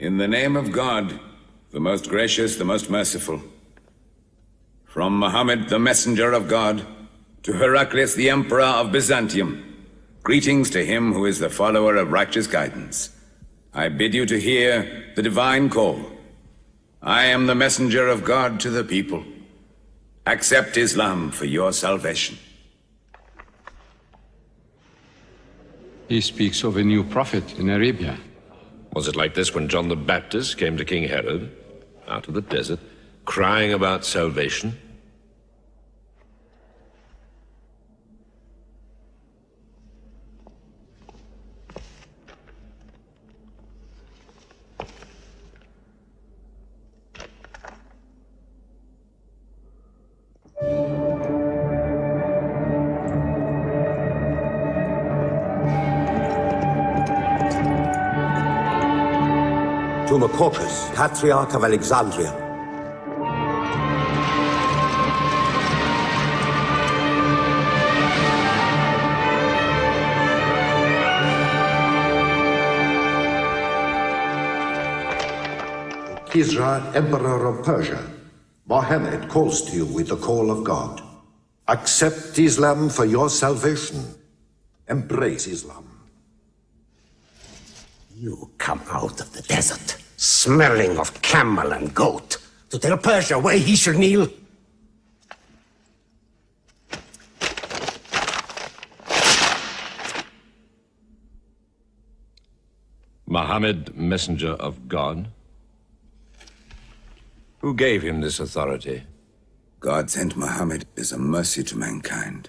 In the name of God, the most gracious, the most merciful. From Muhammad, the messenger of God, to Heraclius, the emperor of Byzantium, greetings to him who is the follower of righteous guidance. I bid you to hear the divine call. I am the messenger of God to the people. Accept Islam for your salvation. He speaks of a new prophet in Arabia. Was it like this when John the Baptist came to King Herod, out of the desert, crying about salvation? To Macaucus, Patriarch of Alexandria. Kisra, Emperor of Persia, Mohammed calls to you with the call of God. Accept Islam for your salvation. Embrace Islam. You come out of the desert, smelling of camel and goat, to tell Persia where he should kneel? Muhammad, messenger of God? Who gave him this authority? God sent Muhammad as a mercy to mankind.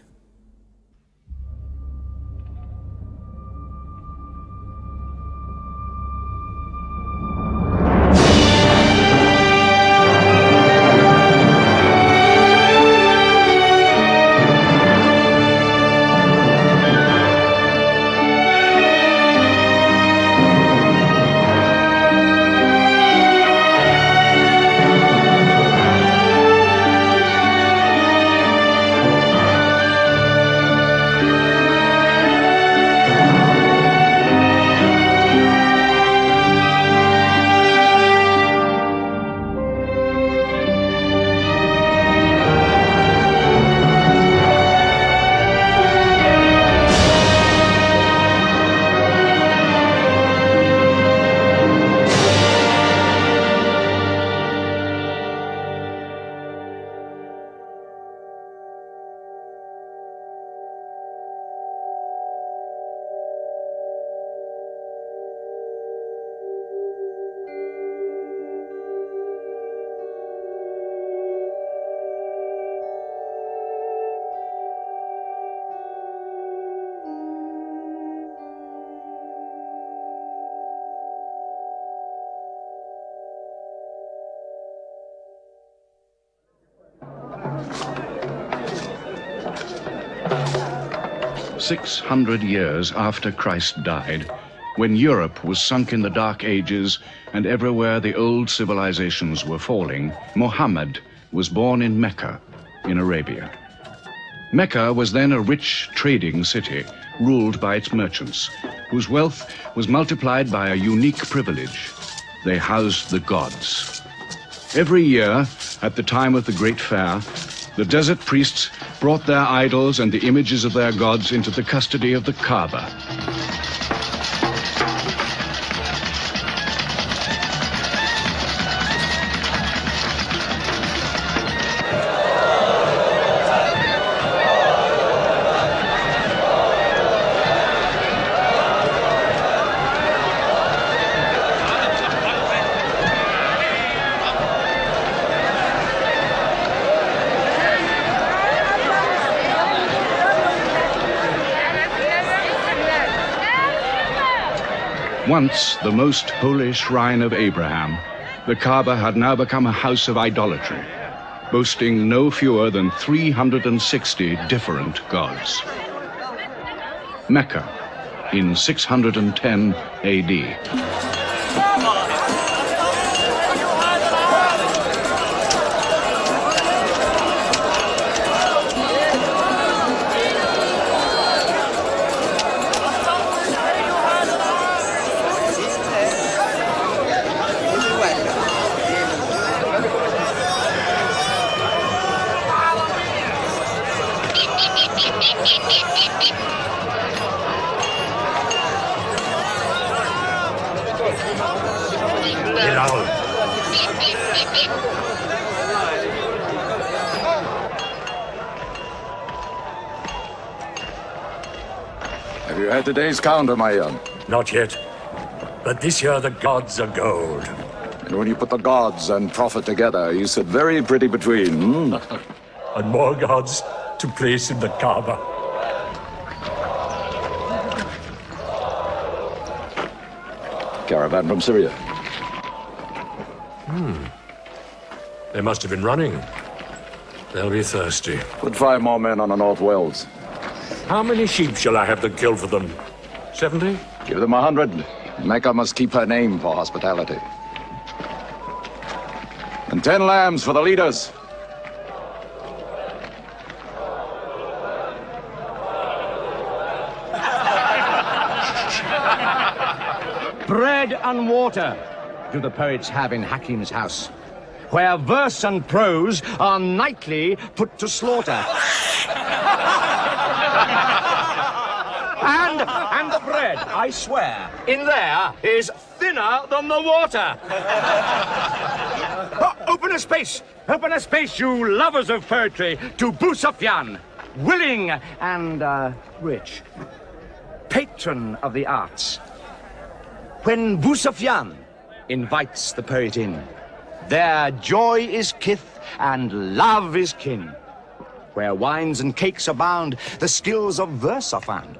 "600 years after Christ died, when Europe was sunk in the Dark Ages and everywhere the old civilizations were falling, Muhammad was born in Mecca, in Arabia. Mecca was then a rich trading city ruled by its merchants, whose wealth was multiplied by a unique privilege. They housed the gods. Every year, at the time of the Great Fair, the desert priests brought their idols and the images of their gods into the custody of the Kaaba. Once the most holy shrine of Abraham, the Kaaba had now become a house of idolatry, boasting no fewer than 360 different gods. Mecca, in 610 AD. Have you had today's counter, my young? Not yet. But this year the gods are gold. And when you put the gods and profit together, you sit very pretty between, And more gods to place in the Kaaba. Caravan from Syria. They must have been running. They'll be thirsty. Put 5 more men on the North Wells. How many sheep shall I have to kill for them? 70? Give them 100. Mecca must keep her name for hospitality. And 10 lambs for the leaders. Bread and water do the poets have in Hakim's house, where verse and prose are nightly put to slaughter. And the bread, I swear, in there is thinner than the water. Oh, open a space, you lovers of poetry, to Busufyan, willing and rich, patron of the arts. When Busufyan invites the poet in, there joy is kith and love is kin. Where wines and cakes abound, the skills of verse are found.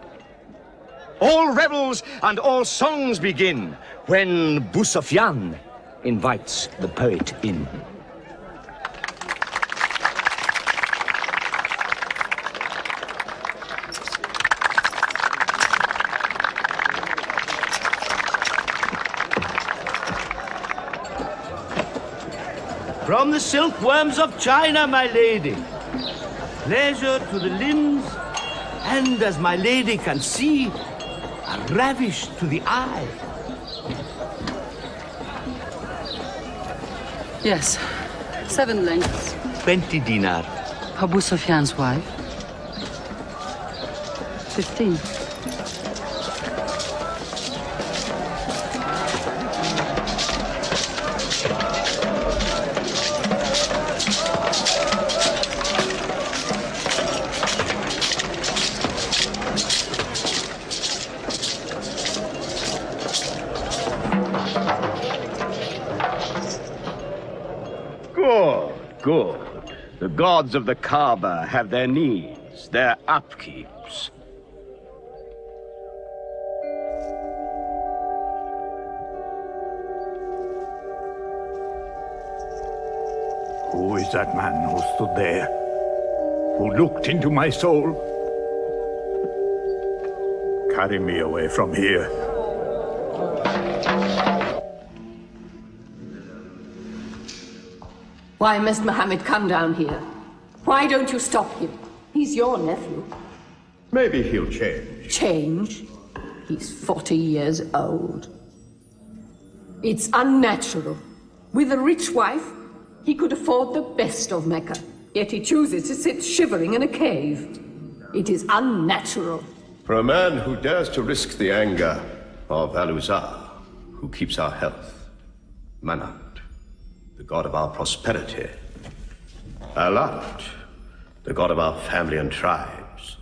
All revels and all songs begin when Busufyan invites the poet in. From the silkworms of China, my lady. Pleasure to the limbs, and as my lady can see, a ravish to the eye. Yes, 7 lengths. 20 dinar. Abu Sufyan's wife. 15. Good. The gods of the Kaaba have their needs, their upkeeps. Who is that man who stood there? Who looked into my soul? Carry me away from here. Why must Mohammed come down here? Why don't you stop him? He's your nephew. Maybe he'll change. Change? He's 40 years old. It's unnatural. With a rich wife, he could afford the best of Mecca. Yet he chooses to sit shivering in a cave. It is unnatural. For a man who dares to risk the anger of Al-Uzza, who keeps our health, Manat, the god of our prosperity, Alat, the god of our family and tribes,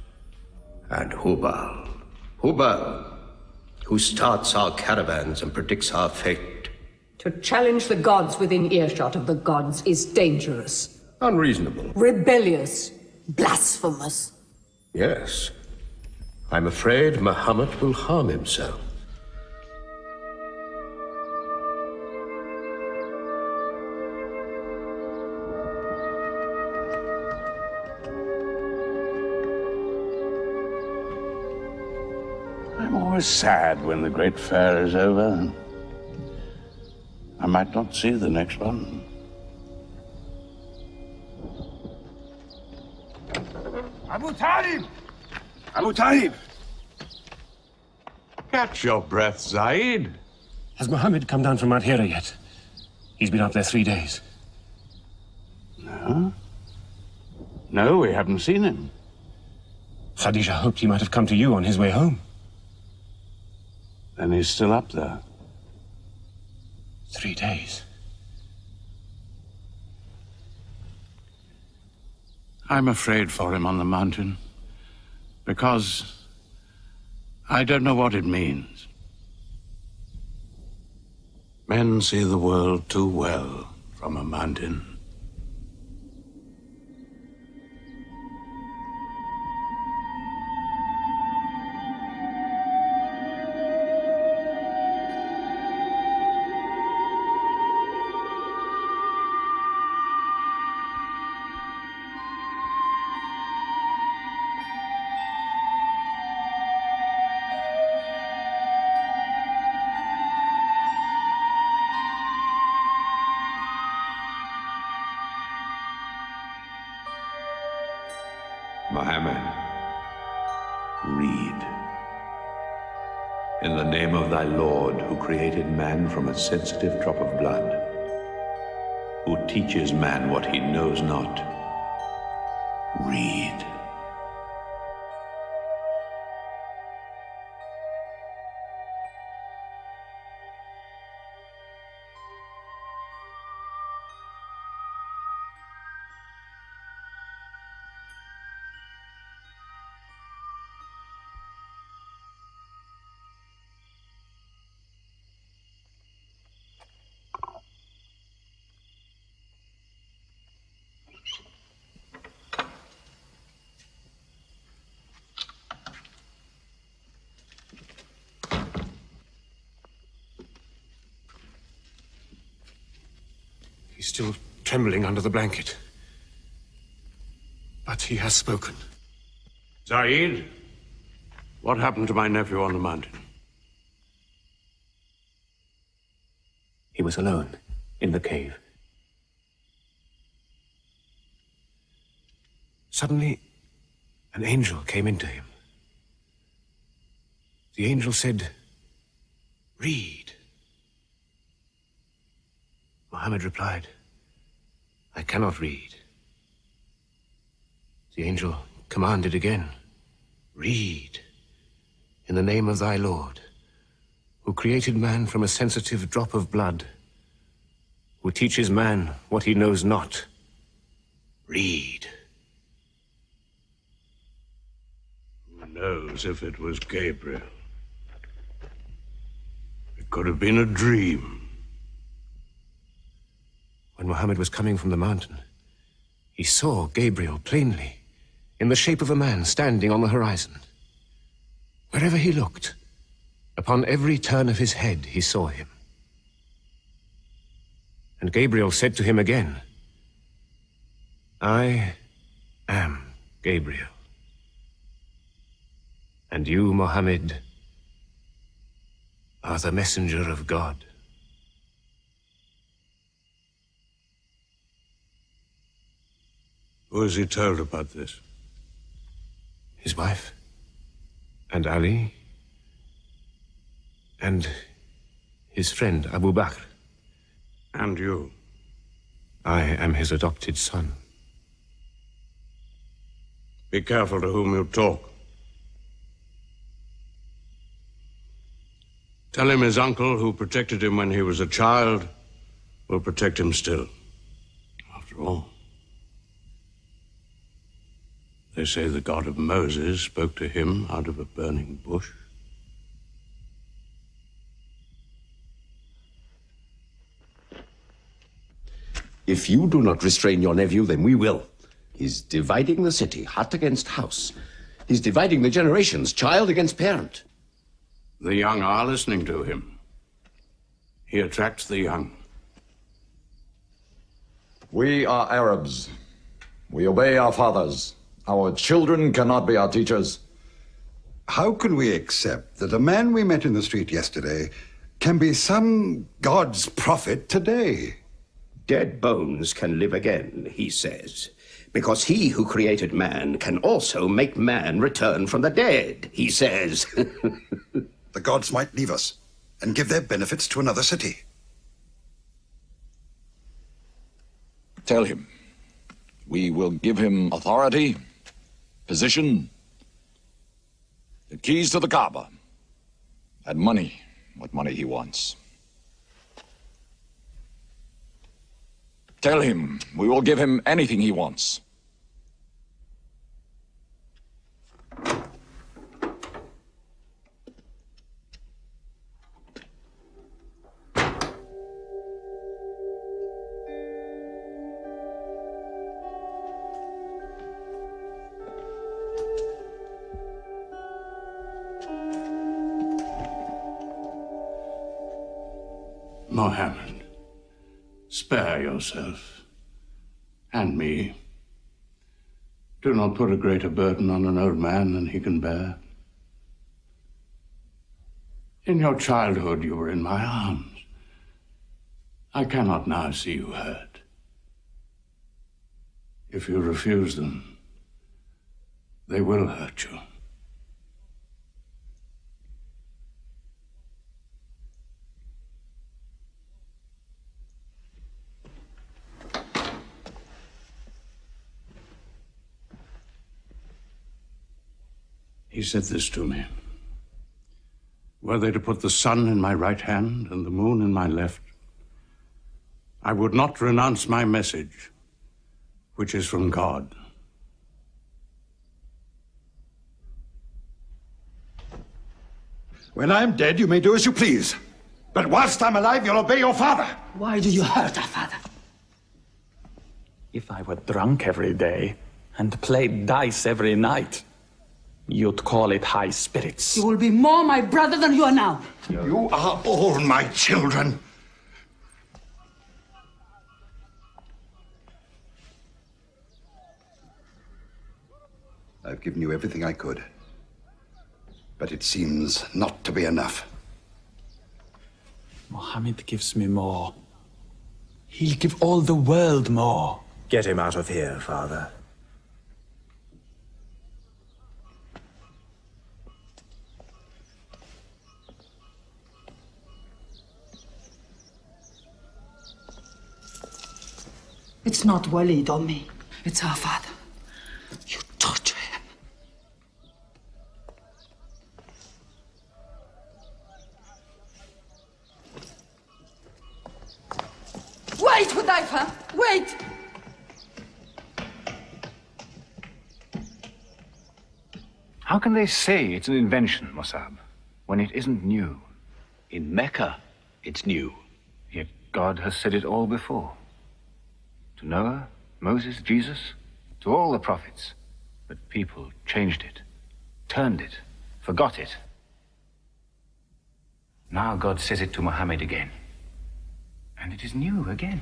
and Hubal, who starts our caravans and predicts our fate. To challenge the gods within earshot of the gods is dangerous. Unreasonable. Rebellious. Blasphemous. Yes. I'm afraid Muhammad will harm himself. I'm always sad when the great fair is over. I might not see the next one. Abu Talib! Abu Talib! Catch your breath, Zaid. Has Mohammed come down from Mount Hira yet? He's been up there 3 days. No? No, we haven't seen him. Khadija hoped he might have come to you on his way home. Then he's still up there. 3 days. I'm afraid for him on the mountain. Because I don't know what it means. Men see the world too well from a mountain. Mohammed, read. In the name of thy Lord, who created man from a sensitive drop of blood, who teaches man what he knows not, read. He's still trembling under the blanket. But he has spoken. Zaid, what happened to my nephew on the mountain? He was alone in the cave. Suddenly, an angel came into him. The angel said, "Read." Mohammed replied, "I cannot read." The angel commanded again, "Read, in the name of thy Lord, who created man from a sensitive drop of blood, who teaches man what he knows not. Read." Who knows if it was Gabriel? It could have been a dream. When Mohammed was coming from the mountain, he saw Gabriel plainly, in the shape of a man standing on the horizon. Wherever he looked, upon every turn of his head, he saw him. And Gabriel said to him again, "I am Gabriel. And you, Mohammed, are the messenger of God." Who has he told about this? His wife, and Ali, and his friend Abu Bakr. And you? I am his adopted son. Be careful to whom you talk. Tell him his uncle, who protected him when he was a child, will protect him still. After all, they say the God of Moses spoke to him out of a burning bush. If you do not restrain your nephew, then we will. He's dividing the city, hut against house. He's dividing the generations, child against parent. The young are listening to him. He attracts the young. We are Arabs. We obey our fathers. Our children cannot be our teachers. How can we accept that a man we met in the street yesterday can be some God's prophet today? Dead bones can live again, he says, because he who created man can also make man return from the dead, he says. The gods might leave us and give their benefits to another city. Tell him. We will give him authority, position, the keys to the Kaaba, and money, what money he wants. Tell him we will give him anything he wants. Mohammed, spare yourself and me. Do not put a greater burden on an old man than he can bear. In your childhood, you were in my arms. I cannot now see you hurt. If you refuse them, they will hurt you. He said this to me. Were they to put the sun in my right hand and the moon in my left, I would not renounce my message, which is from God. When I'm dead, you may do as you please. But whilst I'm alive, you'll obey your father. Why do you hurt our father? If I were drunk every day and played dice every night, you'd call it high spirits. You will be more my brother than you are now. You are all my children. I've given you everything I could. But it seems not to be enough. Mohammed gives me more. He'll give all the world more. Get him out of here, Father. It's not Walid or me. It's our father. You torture him. Wait, Hudayfa! Wait! How can they say it's an invention, Mossab, when it isn't new? In Mecca, it's new. Yet God has said it all before. To Noah, Moses, Jesus, to all the prophets. But people changed it, turned it, forgot it. Now God says it to Muhammad again. And it is new again.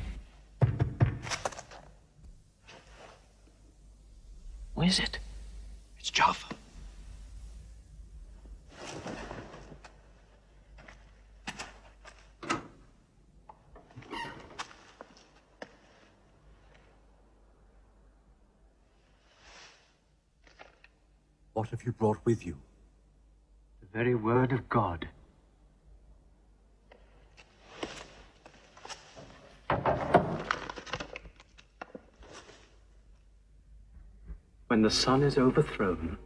What is it? It's Jaffa. What have you brought with you? The very word of God. When the sun is overthrown,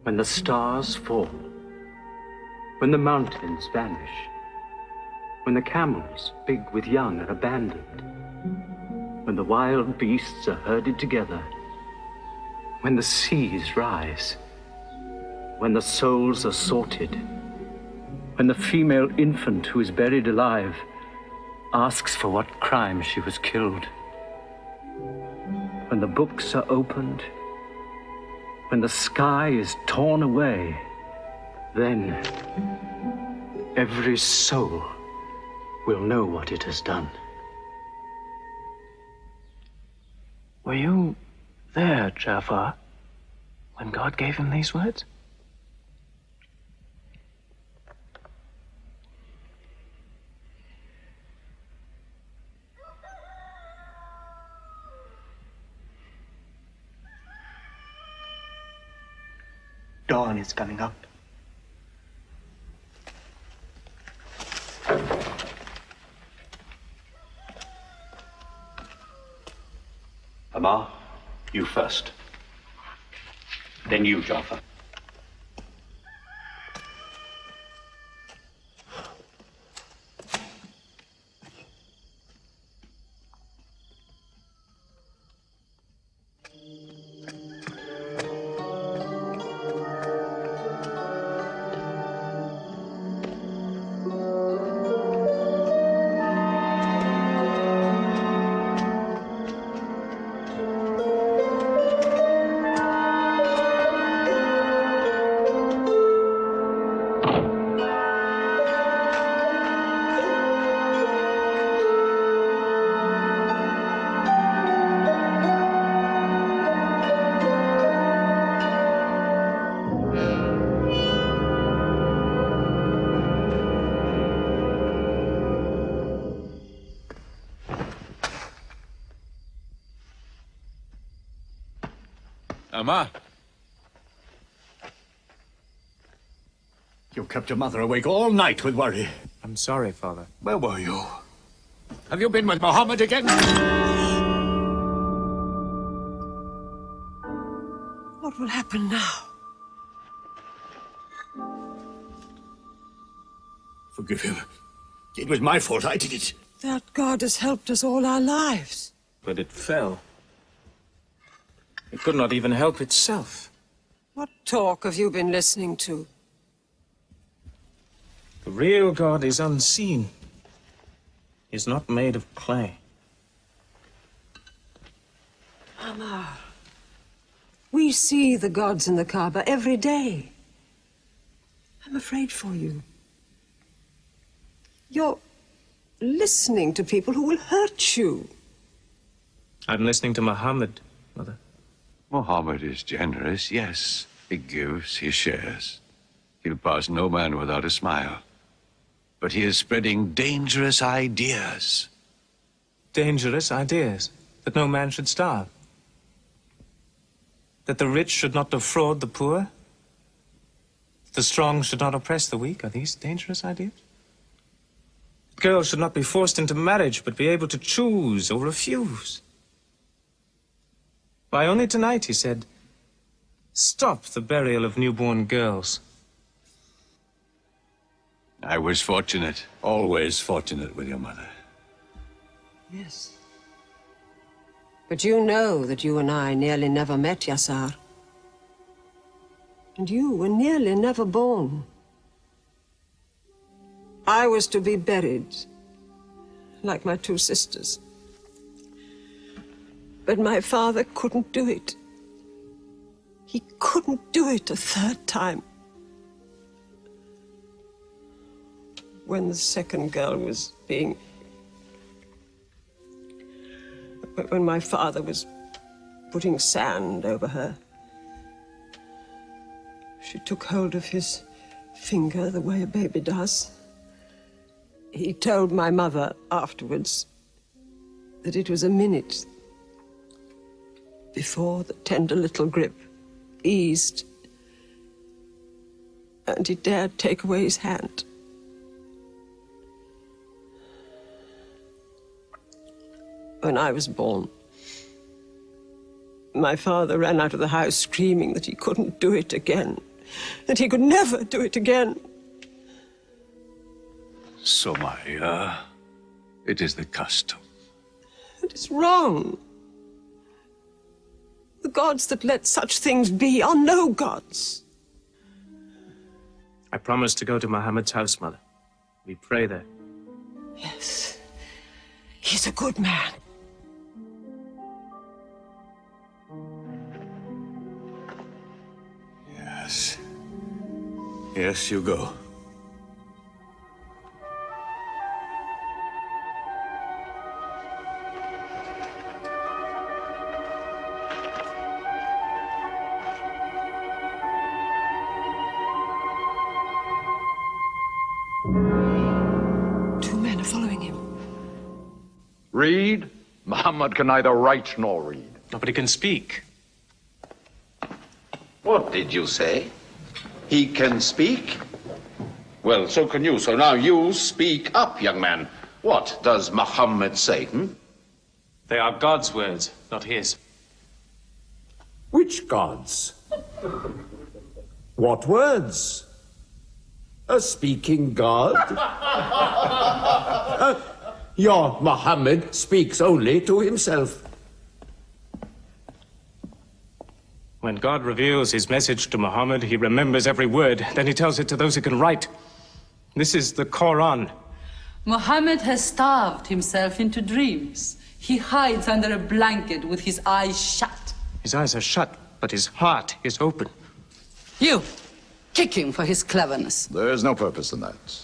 when the stars fall, when the mountains vanish, when the camels, big with young, are abandoned, when the wild beasts are herded together, when the seas rise, when the souls are sorted, when the female infant who is buried alive asks for what crime she was killed, when the books are opened, when the sky is torn away, then every soul will know what it has done. Were you there, Jafar, when God gave him these words? Dawn is coming up. Amar, you first. Then you, Jafar. Amma. You kept your mother awake all night with worry. I'm sorry, Father. Where were you? Have you been with Mohammed again? What will happen now? Forgive him. It was my fault. I did it. That God has helped us all our lives. But it fell. It could not even help itself. What talk have you been listening to? The real God is unseen. He is not made of clay. Amar, we see the gods in the Kaaba every day. I'm afraid for you. You're listening to people who will hurt you. I'm listening to Muhammad, Mother. Mohammed is generous, yes. He gives, he shares. He'll pass no man without a smile. But he is spreading dangerous ideas. Dangerous ideas? That no man should starve? That the rich should not defraud the poor? That the strong should not oppress the weak? Are these dangerous ideas? Girls should not be forced into marriage, but be able to choose or refuse. Why, only tonight he said, stop the burial of newborn girls. I was fortunate, always fortunate with your mother. Yes. But you know that you and I nearly never met, Yassar. And you were nearly never born. I was to be buried, like my two sisters. But my father couldn't do it. He couldn't do it a third time. When the second girl was being... When my father was putting sand over her, she took hold of his finger the way a baby does. He told my mother afterwards that it was a minute before the tender little grip eased and he dared take away his hand. When I was born, my father ran out of the house screaming that he couldn't do it again, that he could never do it again. So, Maria, it is the custom. It is wrong. The gods that let such things be are no gods. I promised to go to Muhammad's house, Mother. We pray there. Yes. He's a good man. Yes. Yes, you go. Read? Muhammad can neither write nor read. Nobody can speak. What did you say? He can speak? Well, so can you. So now you speak up, young man. What does Muhammad say? They are God's words, not his. Which gods? What words? A speaking God? Your Muhammad speaks only to himself. When God reveals his message to Muhammad, he remembers every word. Then he tells it to those who can write. This is the Quran. Muhammad has starved himself into dreams. He hides under a blanket with his eyes shut. His eyes are shut, but his heart is open. You, kick him for his cleverness. There is no purpose in that.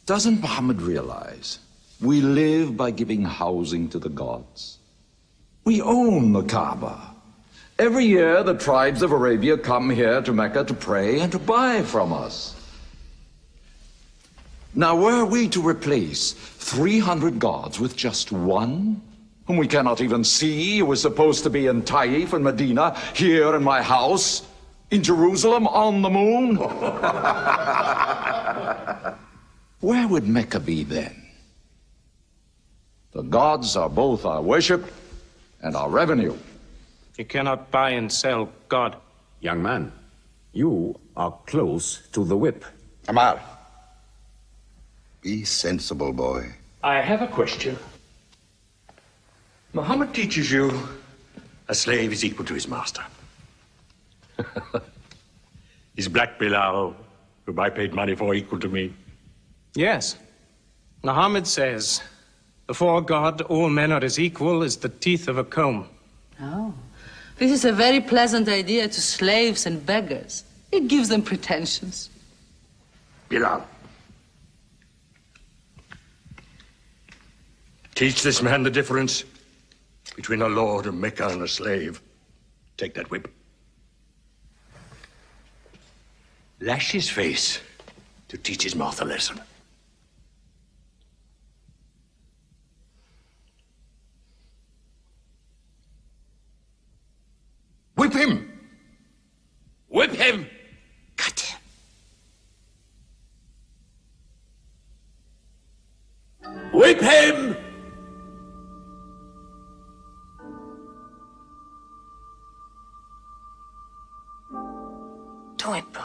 Doesn't Muhammad realize we live by giving housing to the gods? We own the Kaaba. Every year, the tribes of Arabia come here to Mecca to pray and to buy from us. Now, were we to replace 300 gods with just one, whom we cannot even see, who is supposed to be in Taif and Medina, here in my house, in Jerusalem, on the moon? Where would Mecca be then? The gods are both our worship and our revenue. You cannot buy and sell God. Young man, you are close to the whip. Amal. Be sensible, boy. I have a question. Muhammad teaches you a slave is equal to his master. Is Black Bilal, whom I paid money for, equal to me? Yes. Muhammad says, before God, all men are as equal as the teeth of a comb. Oh, this is a very pleasant idea to slaves and beggars. It gives them pretensions. Bilal. Teach this man the difference between a lord of Mecca and a slave. Take that whip. Lash his face to teach his mouth a lesson. Whip him! Whip him! Cut him! Whip him! Do it, bro.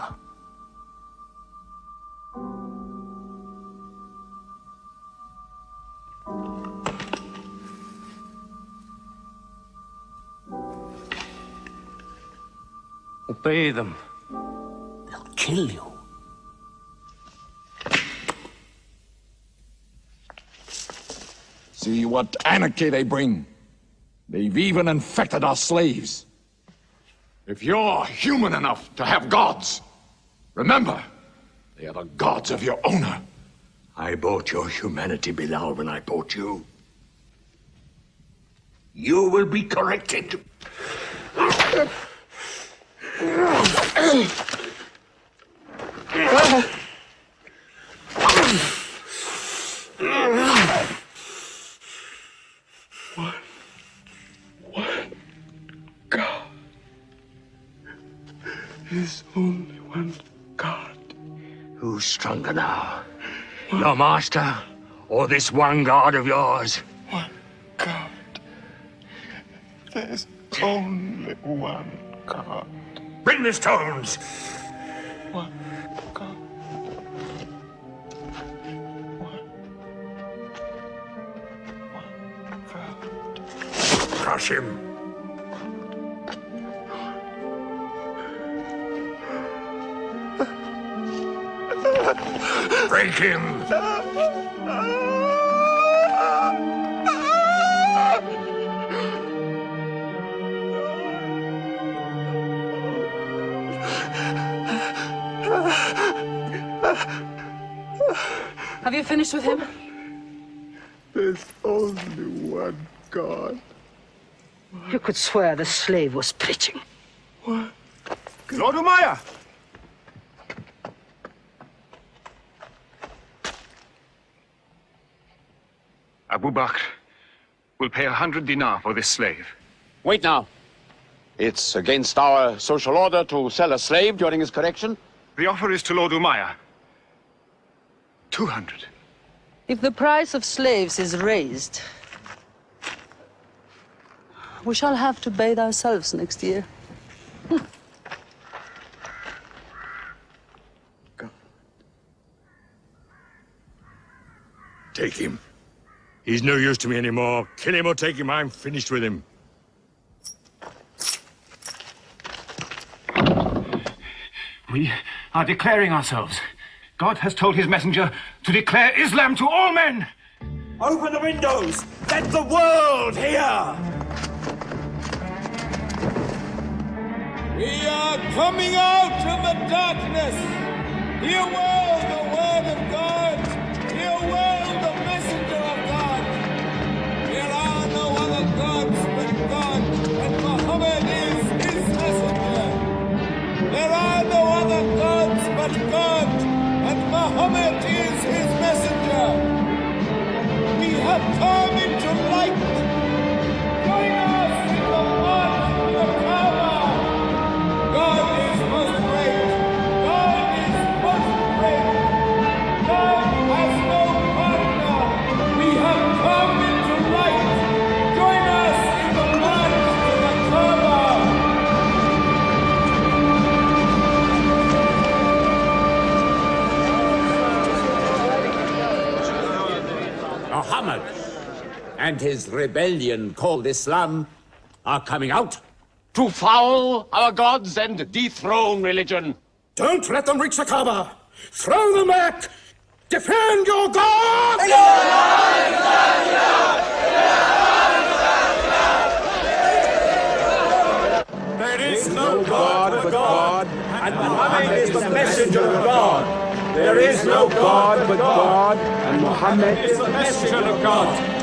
Obey them. They'll kill you. See what anarchy they bring. They've even infected our slaves. If you're human enough to have gods, remember, they are the gods of your owner. I bought your humanity, Bilal, when I bought you. You will be corrected. There's only one God. Who's stronger now? Your master or this one God of yours? One God. There's only one God. Bring the stones! One God. One God. Crush him. Break him! Have you finished with him? There's only one God. You could swear the slave was preaching. What? Lord Umayyah! Abu Bakr will pay 100 dinar for this slave. Wait now. It's against our social order to sell a slave during his correction. The offer is to Lord Umayyah. 200. If the price of slaves is raised, we shall have to bathe ourselves next year. Take him. He's no use to me anymore. Kill him or take him. I'm finished with him. We are declaring ourselves. God has told his messenger to declare Islam to all men. Open the windows! Let the world hear! We are coming out from the darkness. Hear well the word of God. Hear well the messenger of God. There are no other gods but God, and Muhammad is his messenger. There are no other gods but God, and Muhammad is his messenger. We have come into light. his rebellion called Islam are coming out. To foul our gods and dethrone religion. Don't let them reach the Kaaba! Throw them back! Defend your God! There is no God but God, and Muhammad is the messenger of God. There is no God but God, and Muhammad is the messenger of God.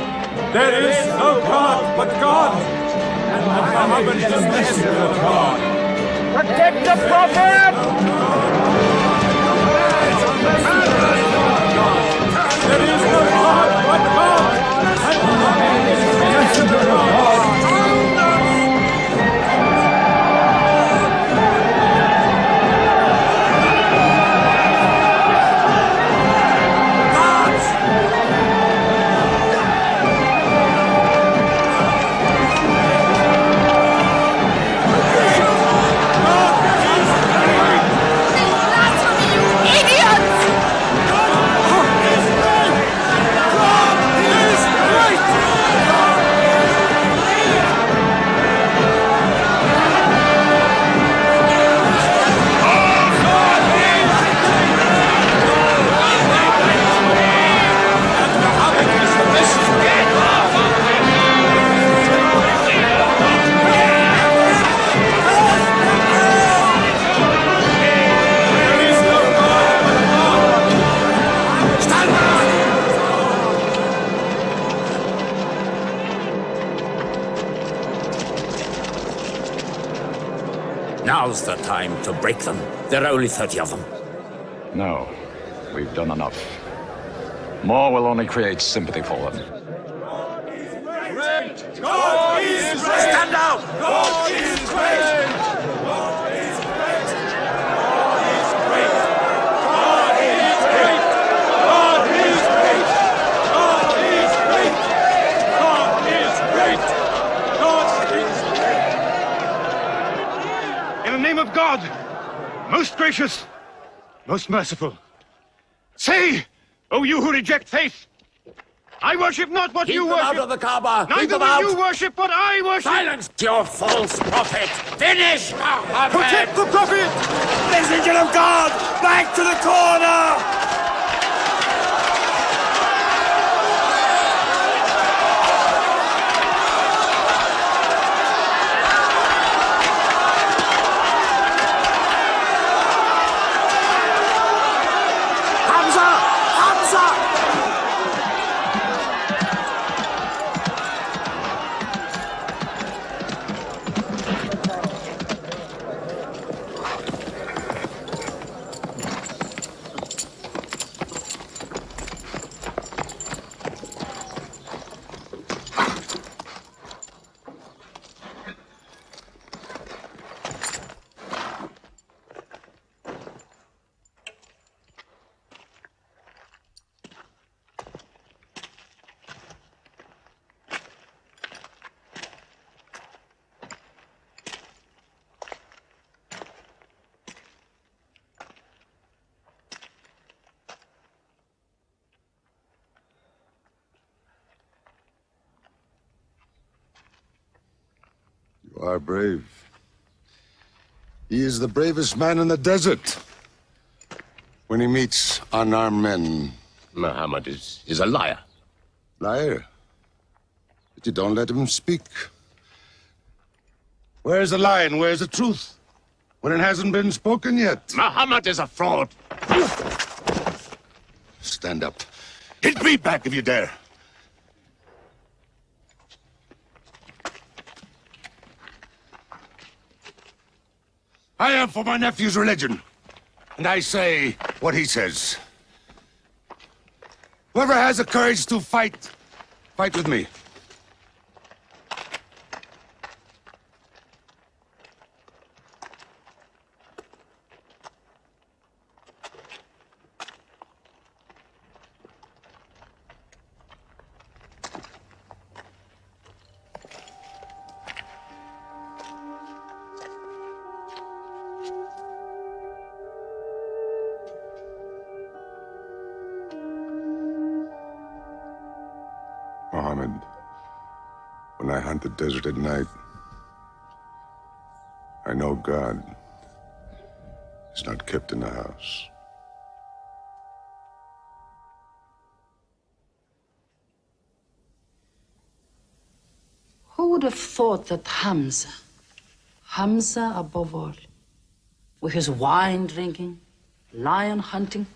There is no God but God, and Muhammad is the messenger of God. Protect the Prophet! There is no God but God, and Muhammad is the messenger of God. Now's the time to break them. There are only 30 of them. No, we've done enough. More will only create sympathy for them. God is great! Stand down! God is great! God is great! God is great! God is great! God is great! God is great! God is great! God is great! In the name of God, most gracious, most merciful, say, O you who reject faith, I worship not what you worship. Keep them out of the Kaaba! Keep Neither them will out! you worship what I worship. Silence your false prophet! Finish Muhammad! Protect the prophet! Messenger of God, back to the corner! You are brave. He is the bravest man in the desert. When he meets unarmed men, Muhammad is a liar. Liar? But you don't let him speak. Where's the lie and where's the truth? When it hasn't been spoken yet. Muhammad is a fraud. Stand up. Hit me back if you dare. I am for my nephew's religion, and I say what he says. Whoever has the courage to fight, fight with me. Mohammed. When I hunt the desert at night, I know God is not kept in the house. Who would have thought that Hamza above all, with his wine drinking, lion hunting,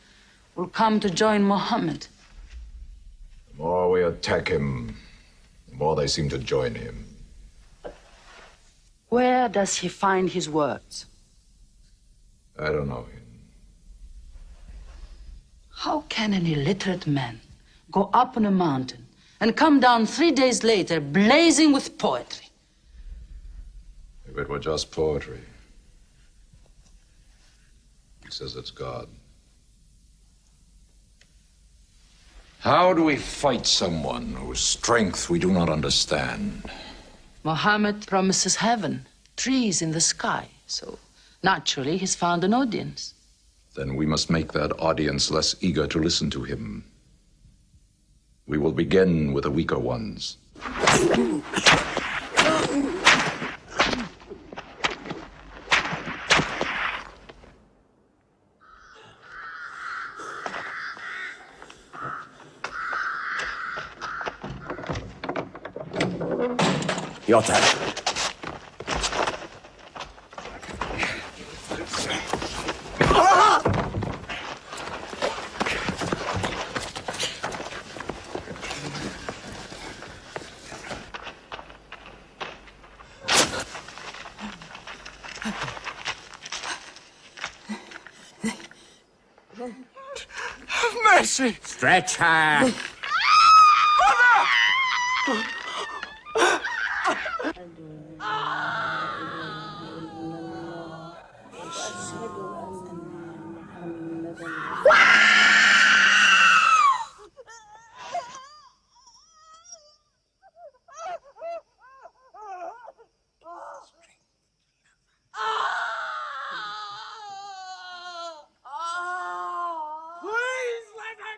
will come to join Muhammad? The more we attack him, the more they seem to join him. Where does he find his words? I don't know him. How can an illiterate man go up on a mountain and come down 3 days later blazing with poetry? If it were just poetry. He says it's God. How do we fight someone whose strength we do not understand? Muhammad promises heaven, trees in the sky, so naturally he's found an audience. Then we must make that audience less eager to listen to him. We will begin with the weaker ones. Your turn. Have mercy! Stretch her! Please let her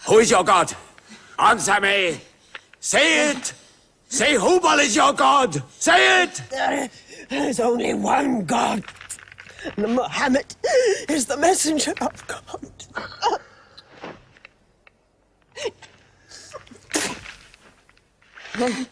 Who is your God? Answer me! Say it! Say Hubal is your God! Say it! There is only one God. And Muhammad is the messenger of God. God.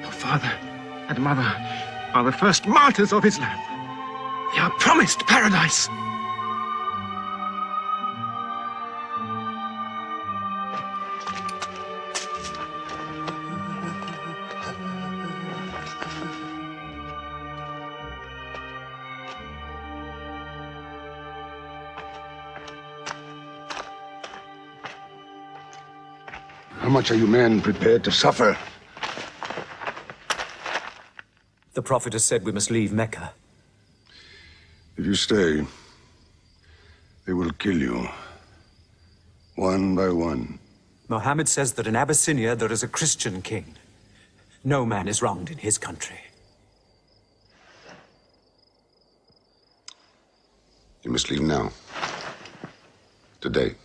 Your father and mother are the first martyrs of Islam. They are promised paradise. How much are you men prepared to suffer? The Prophet has said we must leave Mecca. If you stay, they will kill you. One by one. Mohammed says that in Abyssinia there is a Christian king. No man is wronged in his country. You must leave now. Today.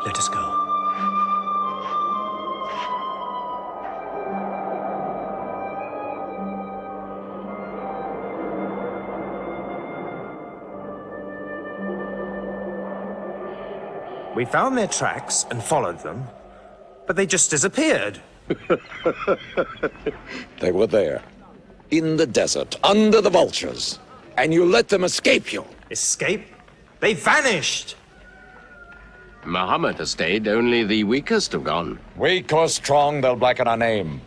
Let us go. We found their tracks and followed them, but they just disappeared. They were there, in the desert, under the vultures, and you let them escape you. Escape? They vanished! Muhammad has stayed, only the weakest have gone. Weak or strong, they'll blacken our name.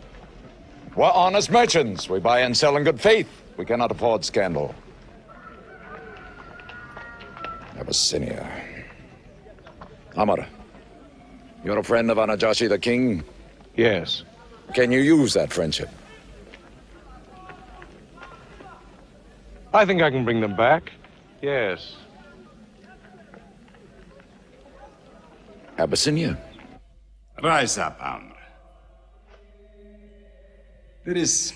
We're honest merchants. We buy and sell in good faith. We cannot afford scandal. Abyssinia. Amr, you're a friend of Anajashi the king? Yes. Can you use that friendship? I think I can bring them back. Yes. Abyssinia? Rise up, Amr. There is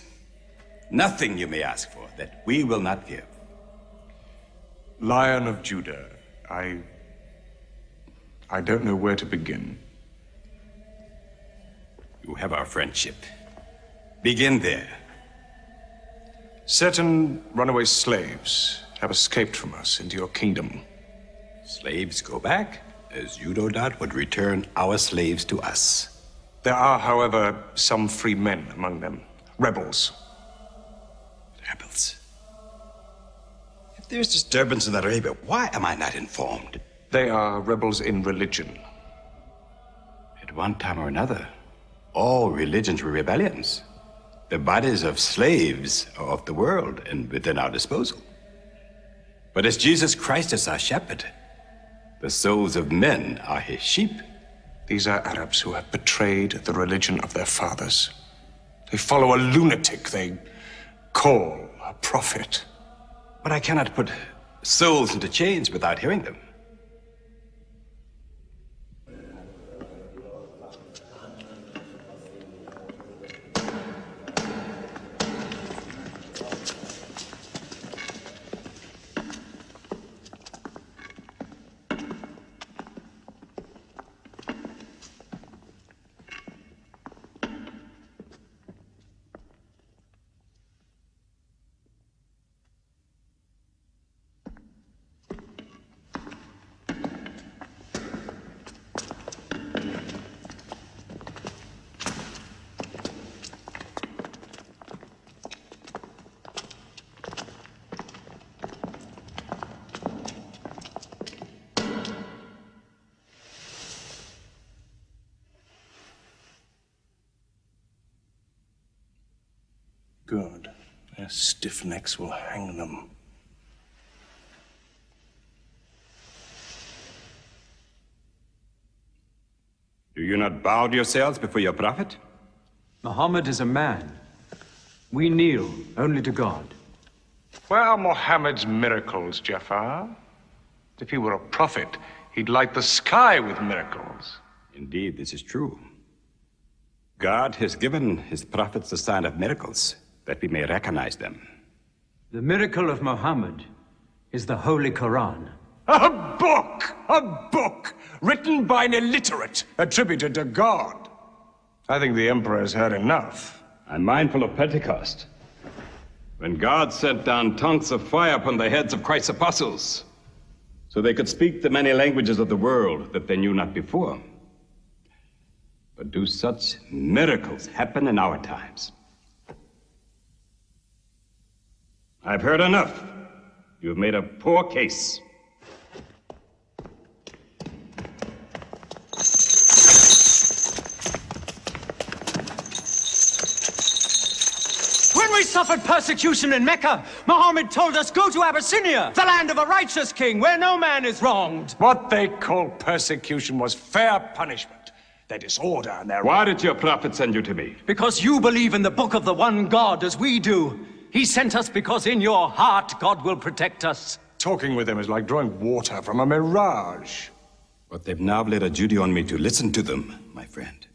nothing you may ask for that we will not give. Lion of Judah, I don't know where to begin. You have our friendship. Begin there. Certain runaway slaves have escaped from us into your kingdom. Slaves go back, as you no doubt would return our slaves to us. There are, however, some free men among them. Rebels. Rebels? If there's disturbance in Arabia, why am I not informed? They are rebels in religion. At one time or another, all religions were rebellions. The bodies of slaves are of the world and within our disposal. But as Jesus Christ is our shepherd, the souls of men are his sheep. These are Arabs who have betrayed the religion of their fathers. They follow a lunatic they call a prophet. But I cannot put souls into chains without hearing them. Good. Their stiff necks will hang them. Do you not bow yourselves before your prophet? Muhammad is a man. We kneel only to God. Where are Muhammad's miracles, Jafar? If he were a prophet, he'd light the sky with miracles. Indeed, this is true. God has given his prophets the sign of miracles, that we may recognize them. The miracle of Muhammad is the Holy Quran. A book! A book! Written by an illiterate, attributed to God. I think the Emperor has heard enough. I'm mindful of Pentecost, when God sent down tongues of fire upon the heads of Christ's apostles, so they could speak the many languages of the world that they knew not before. But do such miracles happen in our times? I've heard enough. You've made a poor case. When we suffered persecution in Mecca, Muhammad told us, go to Abyssinia, the land of a righteous king, where no man is wronged. What they called persecution was fair punishment. Their disorder and their... Why did your prophet send you to me? Because you believe in the book of the one God as we do. He sent us because in your heart God will protect us. Talking with them is like drawing water from a mirage. But they've now laid a duty on me to listen to them, my friend.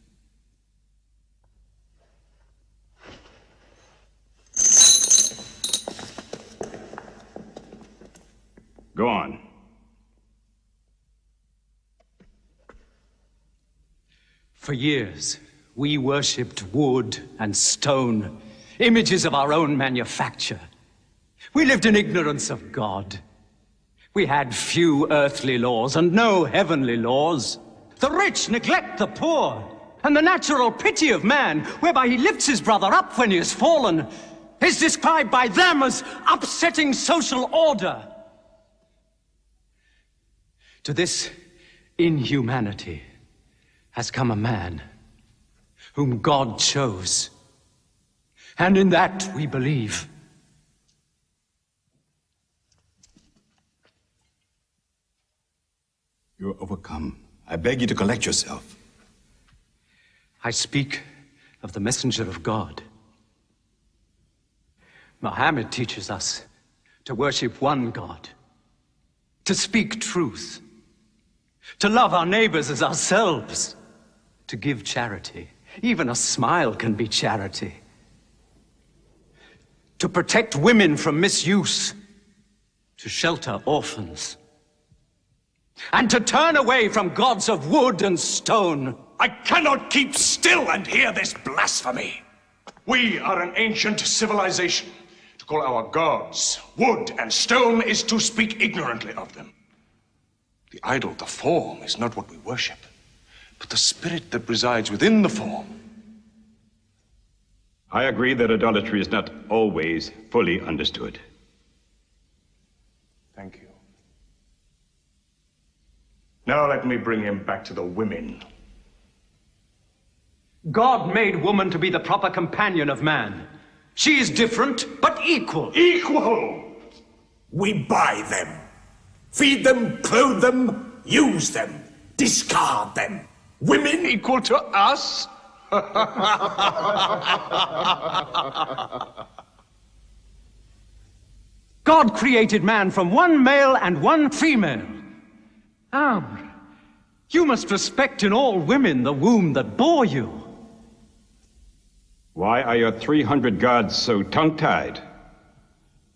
Go on. For years, we worshipped wood and stone, images of our own manufacture. We lived in ignorance of God. We had few earthly laws and no heavenly laws. The rich neglect the poor, and the natural pity of man, whereby he lifts his brother up when he has fallen, is described by them as upsetting social order. To this inhumanity has come a man whom God chose, and in that we believe. You're overcome. I beg you to collect yourself. I speak of the messenger of God. Muhammad teaches us to worship one God, to speak truth, to love our neighbors as ourselves, to give charity. Even a smile can be charity. To protect women from misuse, to shelter orphans, and to turn away from gods of wood and stone. I cannot keep still and hear this blasphemy. We are an ancient civilization. To call our gods wood and stone is to speak ignorantly of them. The idol, the form, is not what we worship, but the spirit that resides within the form. I agree that idolatry is not always fully understood. Thank you. Now let me bring him back to the women. God made woman to be the proper companion of man. She is different, but equal. Equal! We buy them. Feed them, clothe them, use them, discard them. Women equal to us? God created man from one male and one female. You must respect in all women the womb that bore you. Why are your 300 gods so tongue-tied,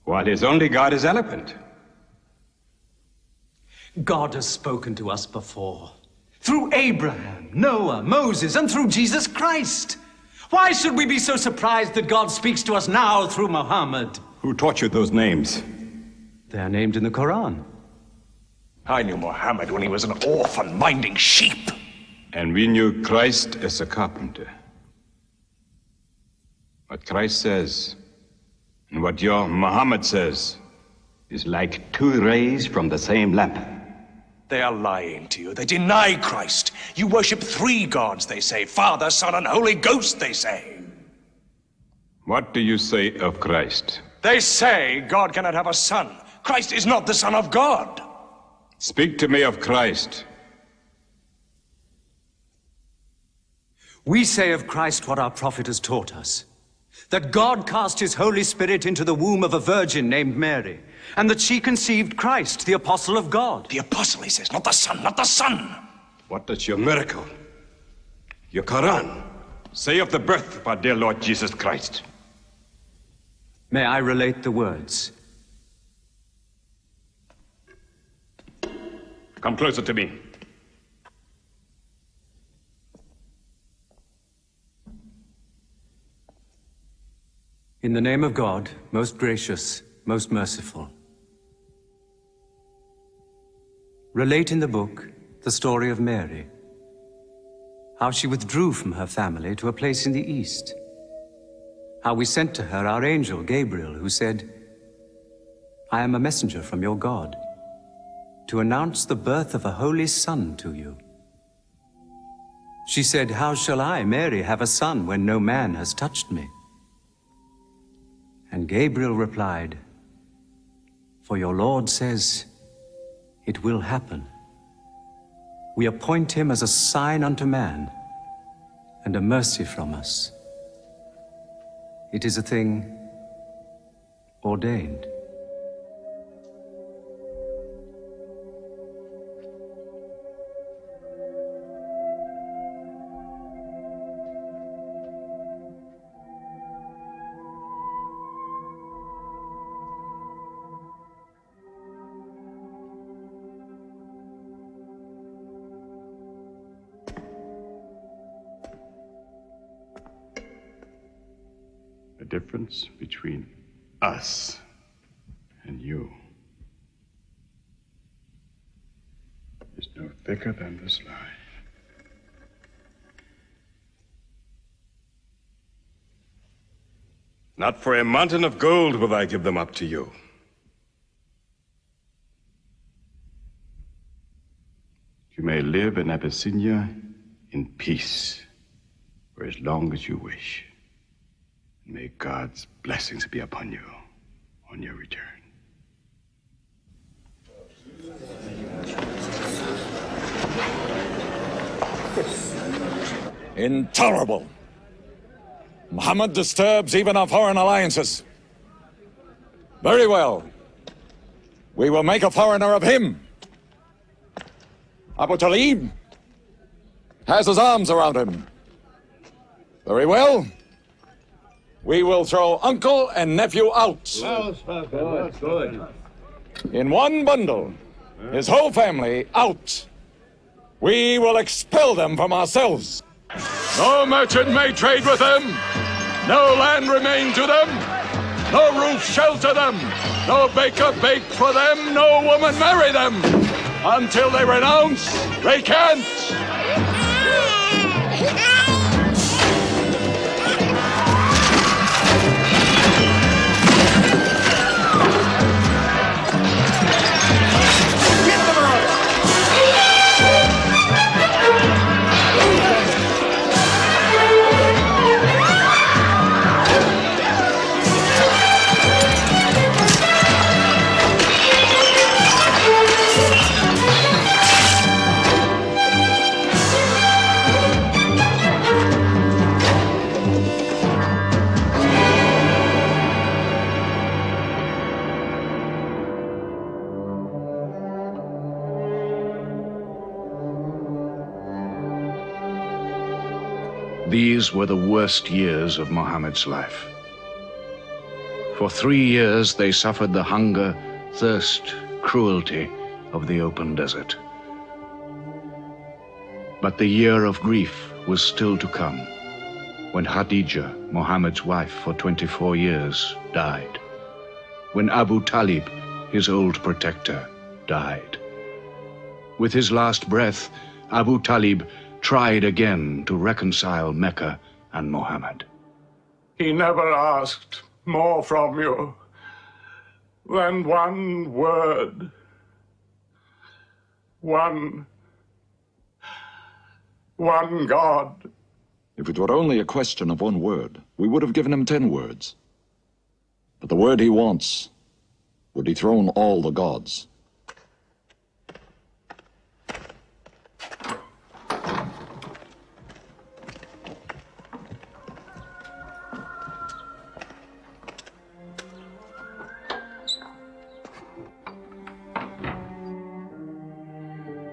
while his only god is eloquent? God has spoken to us before, through Abraham, Noah, Moses, and through Jesus Christ. Why should we be so surprised that God speaks to us now through Muhammad? Who taught you those names? They are named in the Quran. I knew Muhammad when he was an orphan minding sheep. And we knew Christ as a carpenter. What Christ says, and what your Muhammad says, is like two rays from the same lamp. They are lying to you. They deny Christ. You worship 3 gods, they say. Father, Son, and Holy Ghost, they say. What do you say of Christ? They say God cannot have a son. Christ is not the Son of God. Speak to me of Christ. We say of Christ what our prophet has taught us. That God cast his Holy Spirit into the womb of a virgin named Mary, and that she conceived Christ, the apostle of God. The apostle, he says, not the son, not the son. What does your miracle, your Quran, say of the birth of our dear Lord Jesus Christ? May I relate the words? Come closer to me. In the name of God, most gracious, most merciful. Relate in the book the story of Mary, how she withdrew from her family to a place in the east, how we sent to her our angel Gabriel, who said, I am a messenger from your God, to announce the birth of a holy son to you. She said, how shall I, Mary, have a son when no man has touched me? And Gabriel replied, for your Lord says, it will happen. We appoint him as a sign unto man, and a mercy from us. It is a thing ordained. The difference between us and you is no thicker than this line. Not for a mountain of gold will I give them up to you. You may live in Abyssinia in peace for as long as you wish. May God's blessings be upon you on your return. Intolerable. Muhammad disturbs even our foreign alliances. Very well. We will make a foreigner of him. Abu Talib has his arms around him. Very well. We will throw uncle and nephew out. Good. In one bundle. His whole family out. We will expel them from ourselves. No merchant may trade with them. No land remain to them. No roof shelter them. No baker bake for them. No woman marry them. Until they renounce, they can't. These were the worst years of Muhammad's life. For 3 years they suffered the hunger, thirst, cruelty of the open desert. But the year of grief was still to come, when Khadija, Muhammad's wife for 24 years, died. When Abu Talib, his old protector, died. With his last breath, Abu Talib tried again to reconcile Mecca and Muhammad. He never asked more from you than one word. One God. If it were only a question of one word, we would have given him 10 words. But the word he wants would dethrone all the gods.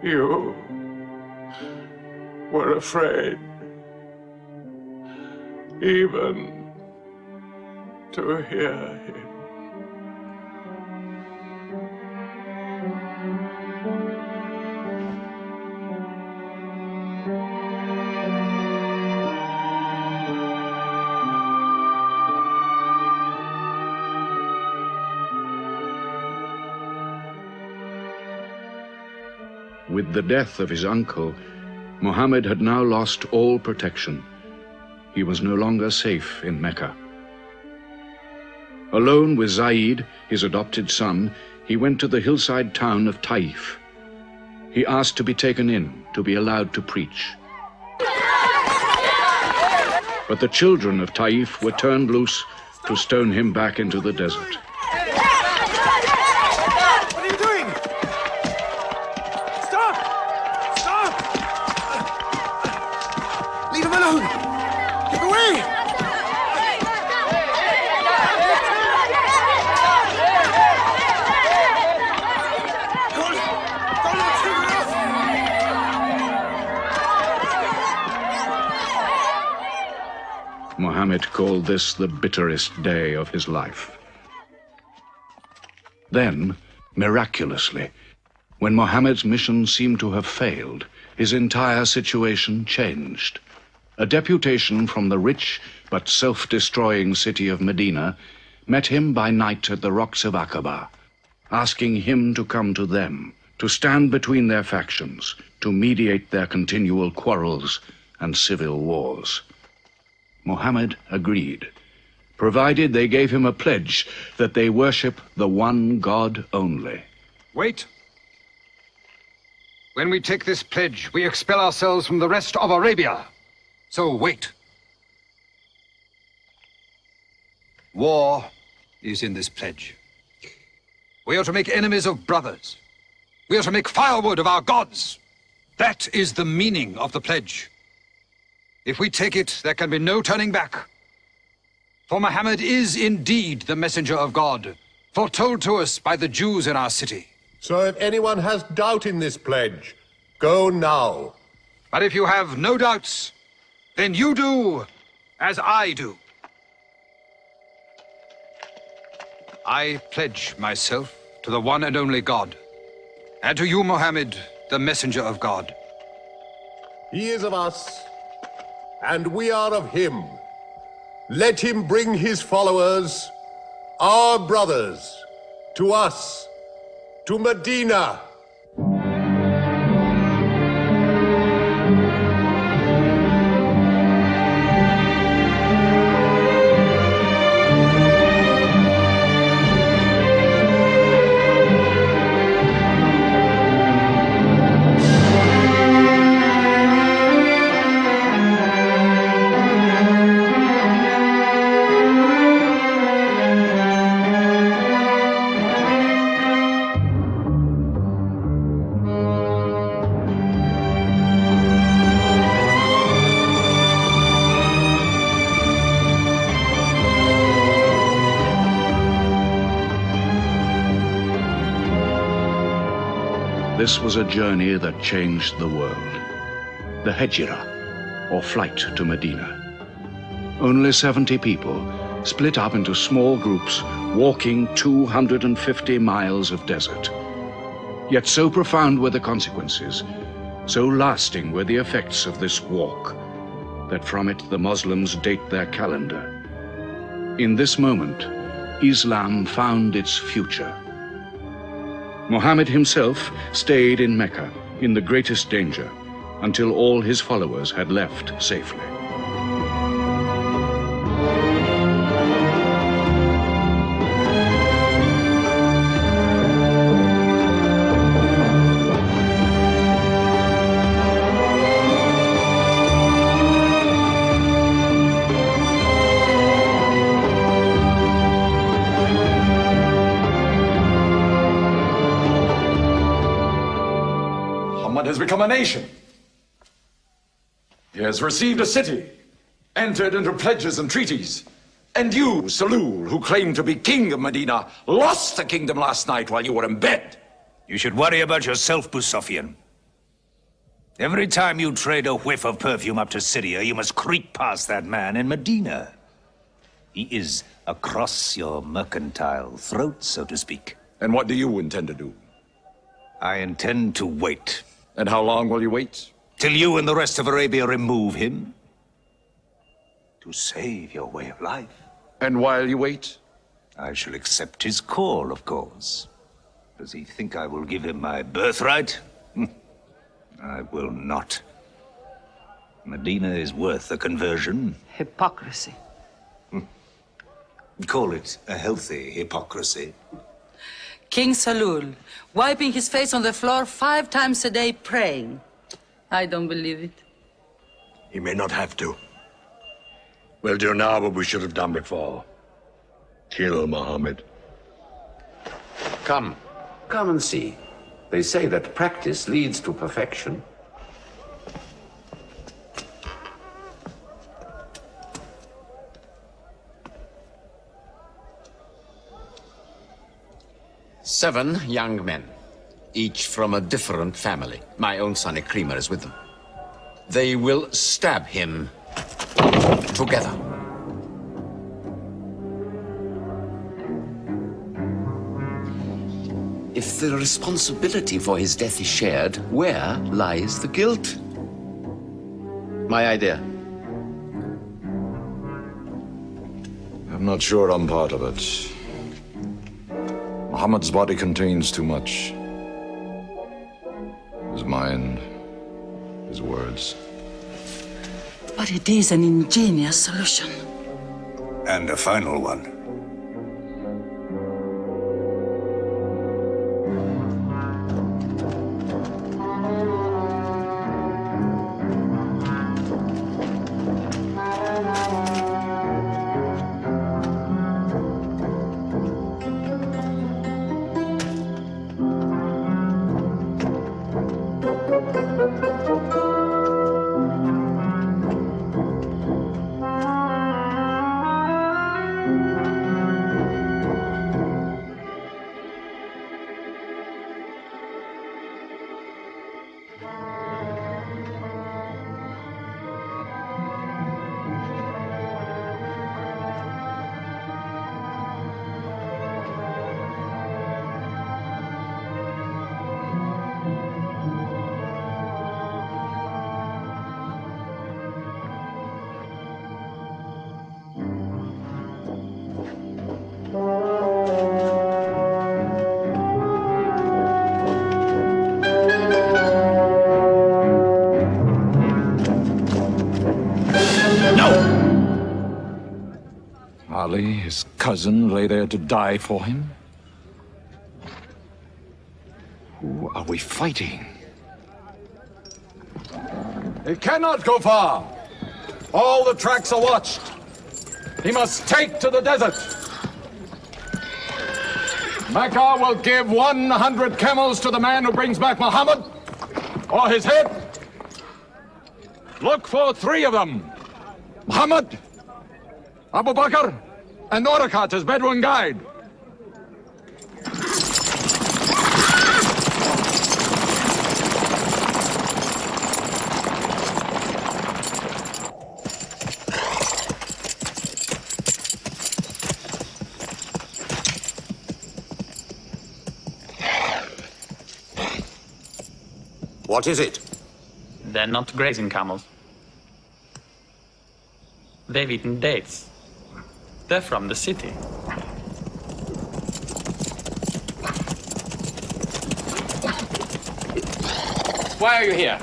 You were afraid even to hear him. With the death of his uncle, Muhammad had now lost all protection. He was no longer safe in Mecca. Alone with Zaid, his adopted son, he went to the hillside town of Taif. He asked to be taken in, to be allowed to preach. But the children of Taif were turned loose to stone him back into the desert. What are you doing? Stop! Stop! Leave him alone! Get away! Muhammad called this the bitterest day of his life. Then, miraculously, when Muhammad's mission seemed to have failed, his entire situation changed. A deputation from the rich but self-destroying city of Medina met him by night at the rocks of Aqaba, asking him to come to them, to stand between their factions, to mediate their continual quarrels and civil wars. Muhammad agreed, provided they gave him a pledge that they worship the one God only. Wait. When we take this pledge, we expel ourselves from the rest of Arabia. So wait. War is in this pledge. We are to make enemies of brothers. We are to make firewood of our gods. That is the meaning of the pledge. If we take it, there can be no turning back. For Muhammad is indeed the messenger of God, foretold to us by the Jews in our city. So if anyone has doubt in this pledge, go now. But if you have no doubts, then you do as I do. I pledge myself to the one and only God, and to you, Mohammed, the messenger of God. He is of us, and we are of him. Let him bring his followers, our brothers, to us, to Medina. This was a journey that changed the world. The Hejira, or flight to Medina. Only 70 people, split up into small groups, walking 250 miles of desert. Yet so profound were the consequences, so lasting were the effects of this walk, that from it the Muslims date their calendar. In this moment, Islam found its future. Muhammad himself stayed in Mecca in the greatest danger until all his followers had left safely. Has become a nation. He has received a city, entered into pledges and treaties. And you, Salul, who claimed to be king of Medina, lost the kingdom last night while you were in bed. You should worry about yourself, Busofian. Every time you trade a whiff of perfume up to Syria, you must creep past that man in Medina. He is across your mercantile throat, so to speak. And what do you intend to do? I intend to wait. And how long will you wait? Till you and the rest of Arabia remove him. To save your way of life. And while you wait? I shall accept his call, of course. Does he think I will give him my birthright? I will not. Medina is worth a conversion. Hypocrisy. Call it a healthy hypocrisy. King Salul, wiping his face on the floor 5 times a day, praying. I don't believe it. He may not have to. We'll do now what we should have done before. Kill Muhammad. Come and see. They say that practice leads to perfection. Seven young men, each from a different family. My own son Ikrimah is with them. They will stab him together. If the responsibility for his death is shared, where lies the guilt? My idea. I'm not sure I'm part of it. Muhammad's body contains too much. His mind, his words. But it is an ingenious solution. And a final one. Ali, his cousin, lay there to die for him? Who are we fighting? He cannot go far. All the tracks are watched. He must take to the desert. Mecca will give 100 camels to the man who brings back Muhammad, or his head. Look for 3 of them. Muhammad, Abu Bakr, and Orakat as Bedouin guide. What is it? They're not grazing camels. They've eaten dates. They're from the city. Why are you here?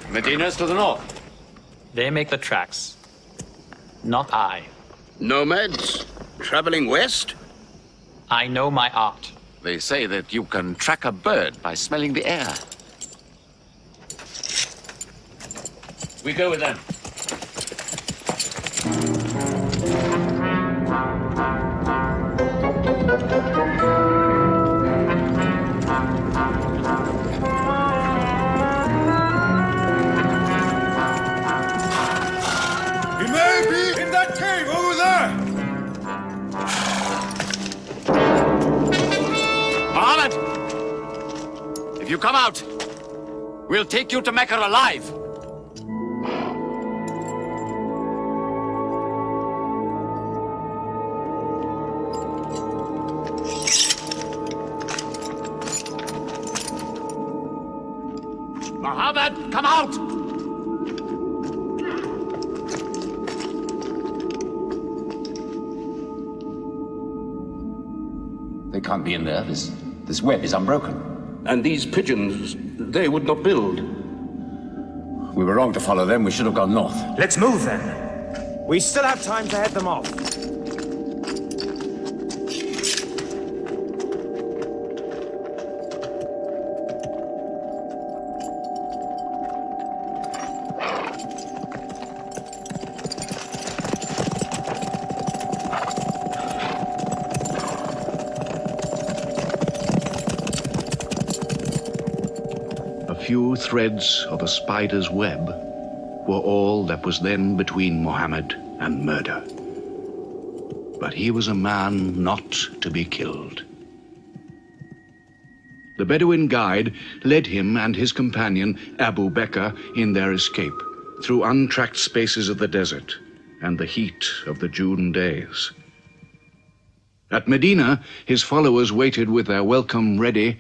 Medina's to the north. They make the tracks. Not I. Nomads? Traveling west? I know my art. They say that you can track a bird by smelling the air. We go with them. He may be in that cave over there! Muhammad! If you come out, we'll take you to Mecca alive. Muhammad, come out! They can't be in there. This web is unbroken. And these pigeons, they would not build. We were wrong to follow them. We should have gone north. Let's move then. We still have time to head them off. Few threads of a spider's web were all that was then between Mohammed and murder. But he was a man not to be killed. The Bedouin guide led him and his companion, Abu Bakr, in their escape through untracked spaces of the desert and the heat of the June days. At Medina, his followers waited with their welcome ready,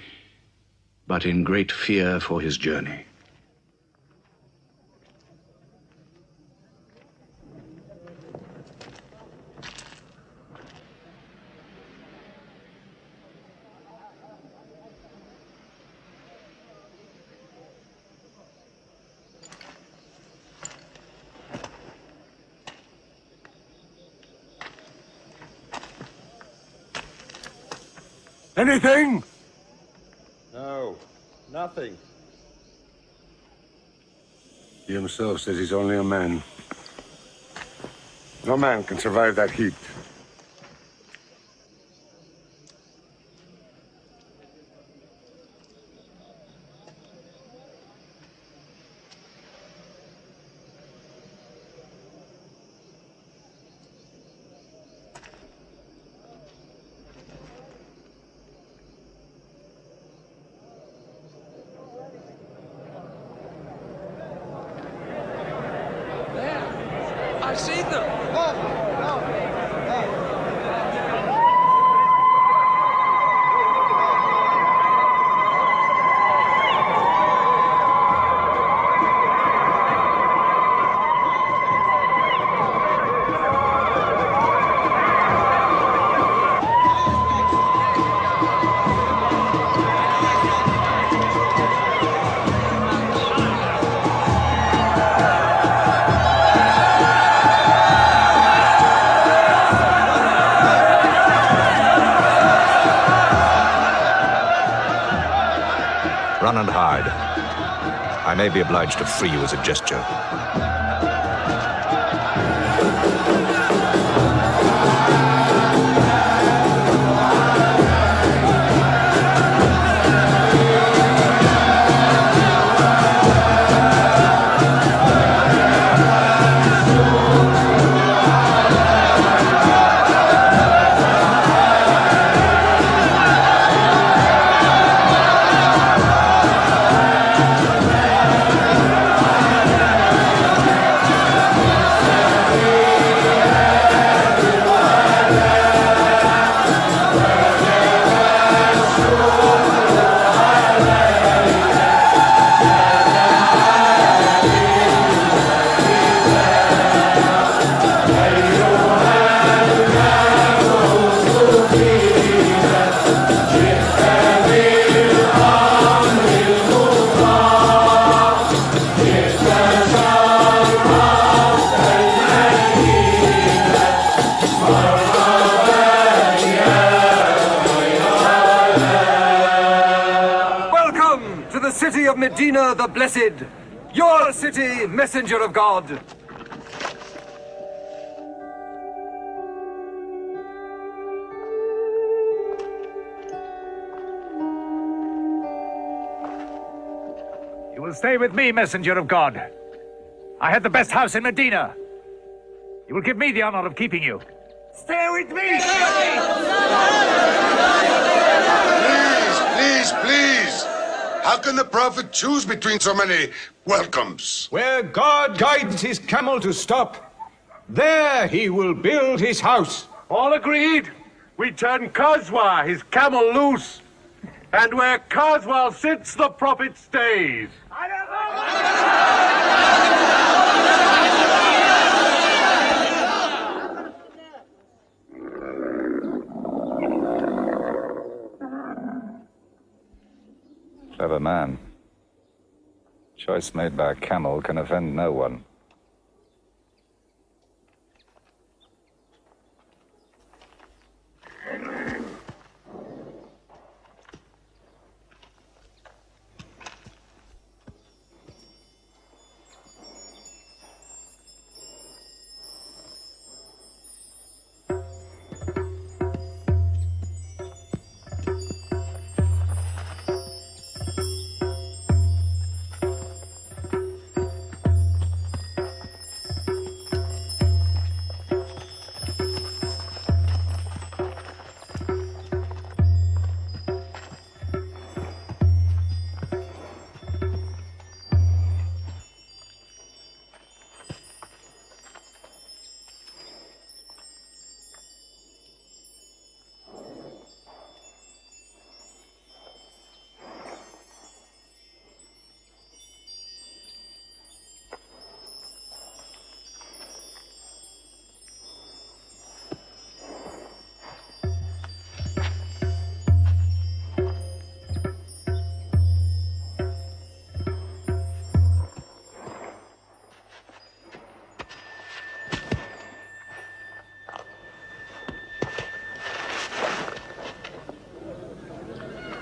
but in great fear for his journey. Anything? No, nothing. He himself says he's only a man. No man can survive that heat. I see them. Run and hide. I may be obliged to free you as a gesture. City of Medina the Blessed, your city, messenger of God. You will stay with me, messenger of God. I had the best house in Medina. You will give me the honor of keeping you. Stay with me! Please! How can the prophet choose between so many welcomes? Where God guides his camel to stop, there he will build his house. All agreed. We turn Kazwa, his camel, loose. And where Kazwa sits, the prophet stays. Clever man. Choice made by a camel can offend no one.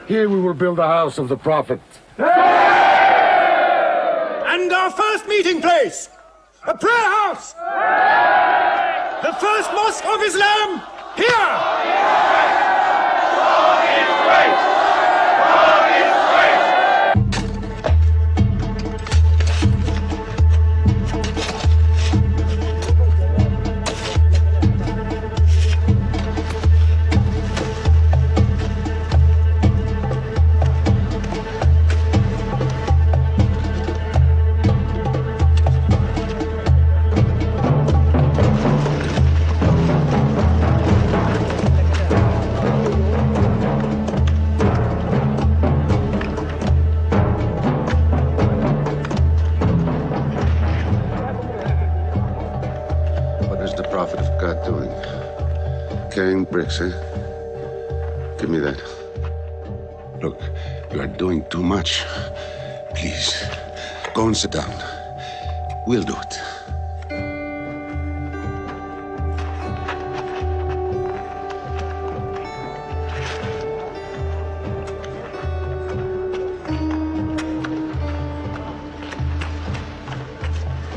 Here we will build the house of the prophet. And our first meeting place, a prayer house. The first mosque of Islam, here. bricks, eh? Give me that. Look, you are doing too much. Please, go and sit down. We'll do it.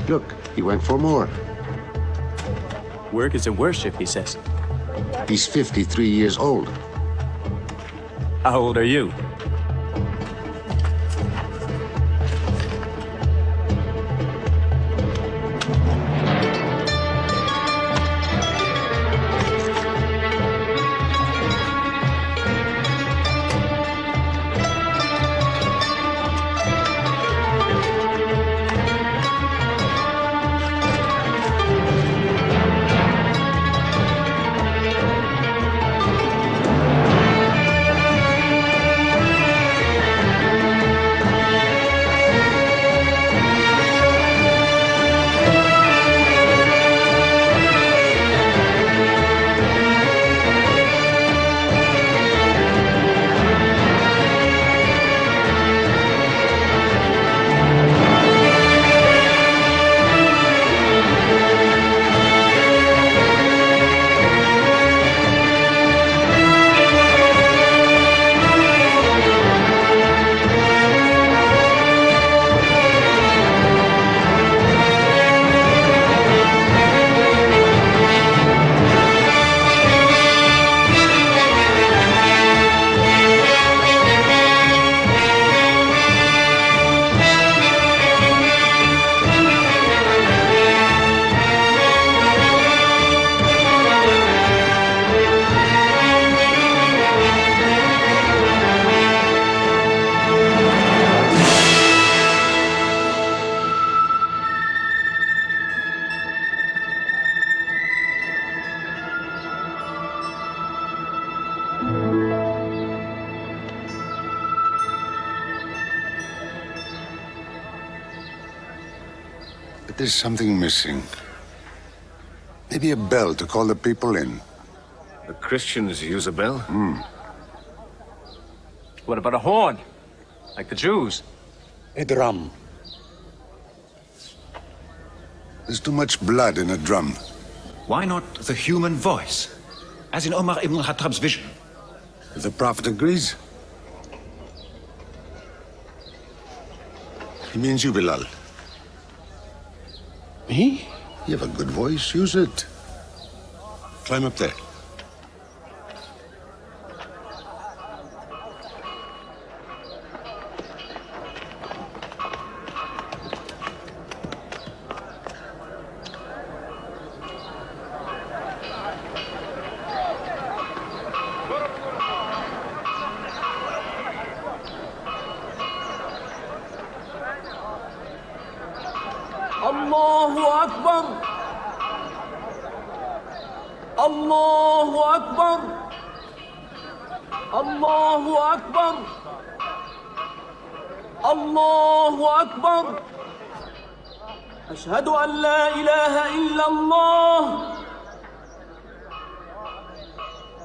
Look, he went for more. Work is a worship, he says. He's 53 years old. How old are you? But there's something missing. Maybe a bell to call the people in. The Christians use a bell? What about a horn? Like the Jews? A drum. There's too much blood in a drum. Why not the human voice? As in Omar ibn al-Khattab's vision. If the Prophet agrees. He means you, Bilal. Me? You have a good voice. Use it. Climb up there. Allahu Akbar. Allahu Akbar. Allahu Akbar. Allahu Akbar. أشهد أن لا إله إلا الله.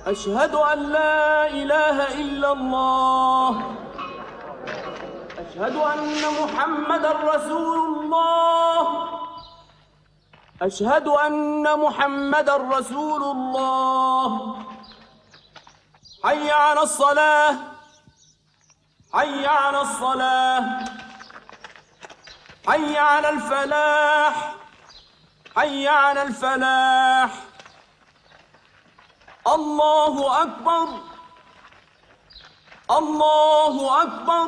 أشهد أن لا إله إلا الله. أشهد أن محمدًا رسول الله. أشهد أن محمدًا رسول الله. حي على الصلاة. حي على الصلاة. حي على الفلاح. حي على الفلاح. الله أكبر. الله أكبر.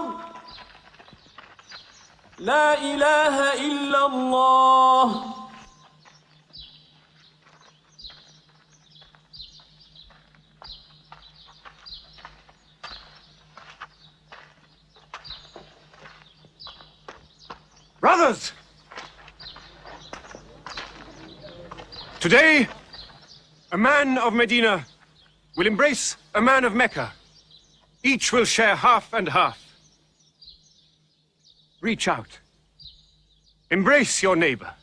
لا إله إلا الله. Brothers! Today, a man of Medina will embrace a man of Mecca. Each will share half and half. Reach out. Embrace your neighbor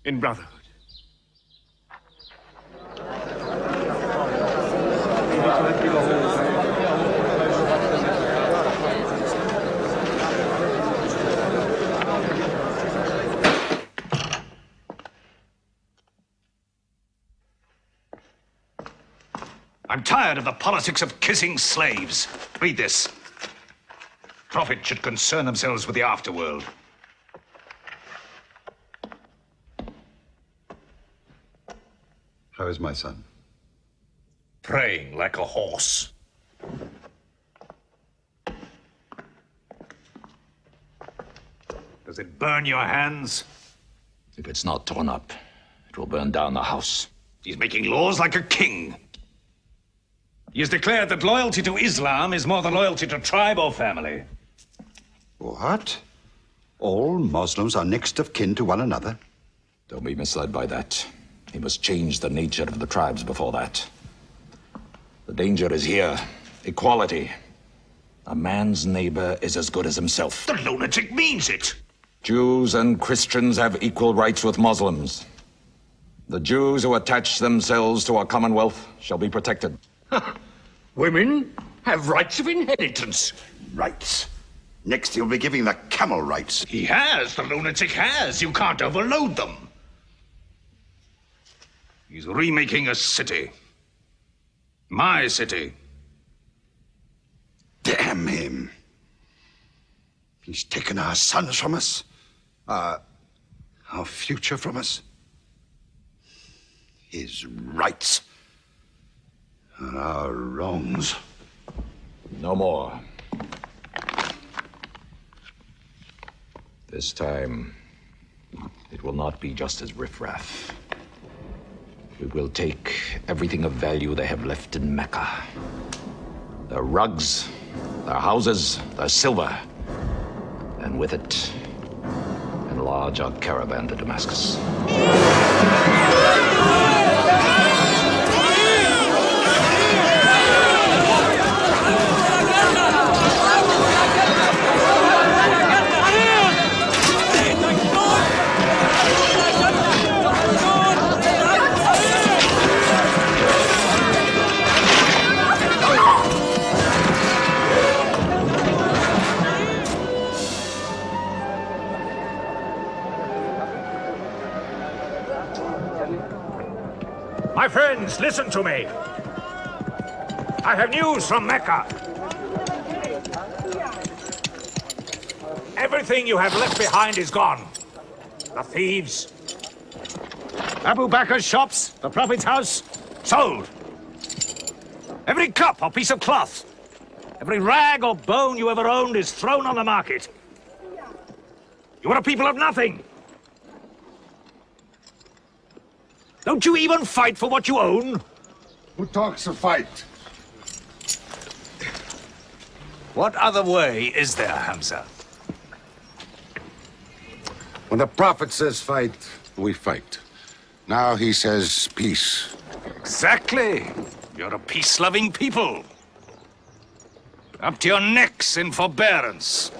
in brotherhood. I'm tired of the politics of kissing slaves. Read this. Prophets should concern themselves with the afterworld. How is my son? Praying like a horse. Does it burn your hands? If it's not torn up, it will burn down the house. He's making laws like a king. He has declared that loyalty to Islam is more than loyalty to tribe or family. What? All Muslims are next of kin to one another? Don't be misled by that. He must change the nature of the tribes before that. The danger is here. Equality. A man's neighbor is as good as himself. The lunatic means it. Jews and Christians have equal rights with Muslims. The Jews who attach themselves to our commonwealth shall be protected. Women have rights of inheritance. Rights? Next he'll be giving the camel rights. He has. The lunatic has. You can't overload them. He's remaking a city. My city. Damn him. He's taken our sons from us. Our future from us. His rights. And our wrongs. No more. This time, it will not be just as riffraff. We will take everything of value they have left in Mecca. Their rugs, their houses, their silver. And with it, enlarge our caravan to Damascus. My friends, listen to me. I have news from Mecca. Everything you have left behind is gone. The thieves. Abu Bakr's shops, the Prophet's house, sold. Every cup or piece of cloth, every rag or bone you ever owned is thrown on the market. You are a people of nothing. Don't you even fight for what you own? Who talks of fight? What other way is there, Hamza? When the Prophet says fight, we fight. Now he says peace. Exactly. You're a peace-loving people. Up to your necks in forbearance.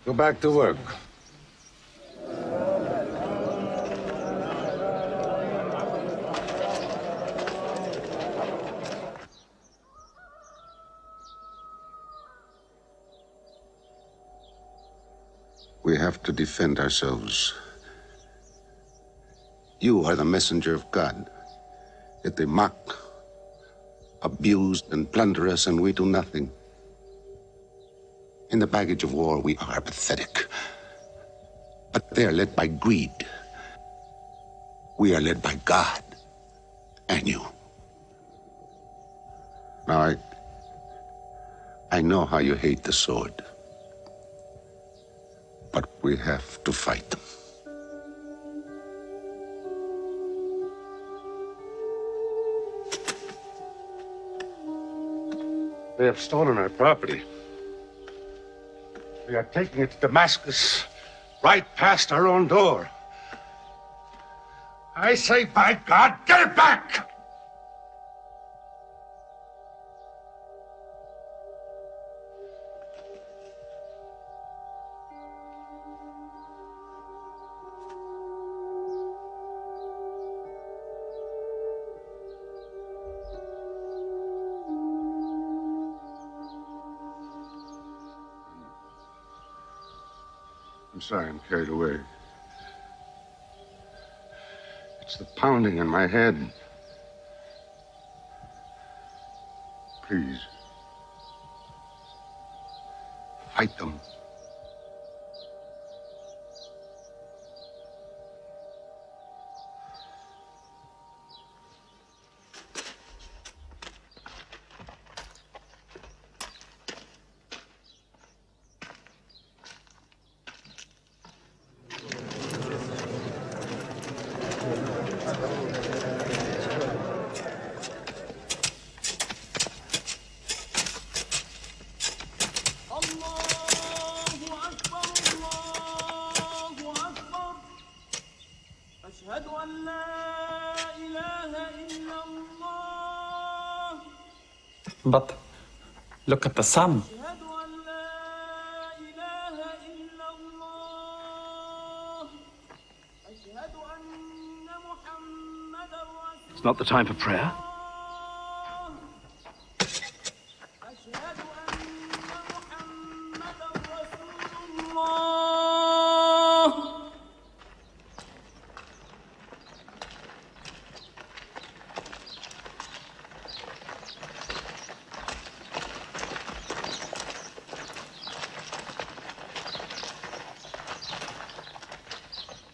Go back to work. We have to defend ourselves. You are the messenger of God. Yet they mock, abuse, and plunder us, and we do nothing. In the baggage of war, we are pathetic. But they are led by greed. We are led by God and you. Now, I know how you hate the sword. But we have to fight them. They have stolen our property. We are taking it to Damascus, right past our own door. I say, by God, get it back! I'm sorry, I'm carried away. the pounding in my head. Please. Fight them. But look at the sun. It's not the time for prayer.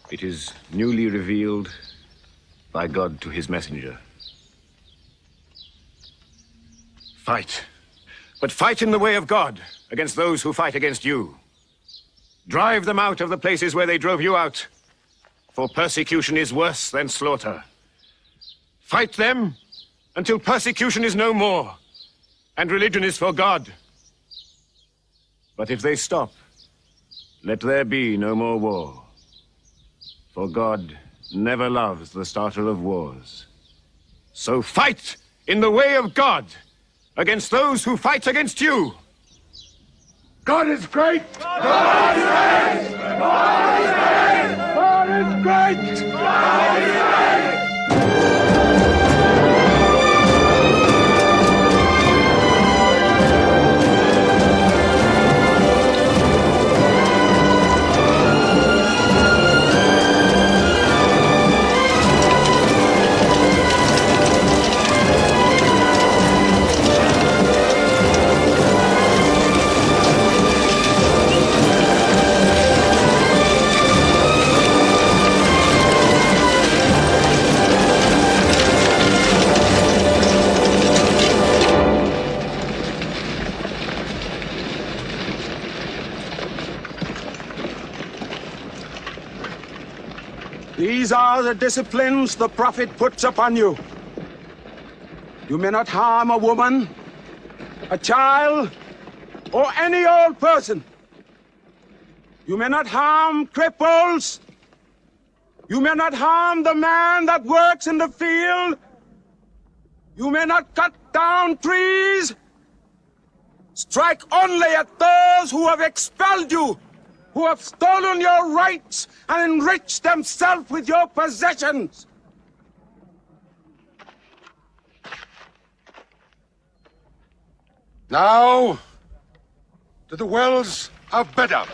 It is newly revealed by God to his messenger. Fight. But fight in the way of God against those who fight against you. Drive them out of the places where they drove you out, for persecution is worse than slaughter. Fight them until persecution is no more, and religion is for God. But if they stop, let there be no more war. For God never loves the starter of wars. So fight in the way of God against those who fight against you. God is great! God is great! God is great! God is great! God is great! These are the disciplines the prophet puts upon you. You may not harm a woman, a child, or any old person. You may not harm cripples. You may not harm the man that works in the field. You may not cut down trees. Strike only at those who have expelled you, who have stolen your rights and enriched themselves with your possessions. Now, to the wells of Bedab.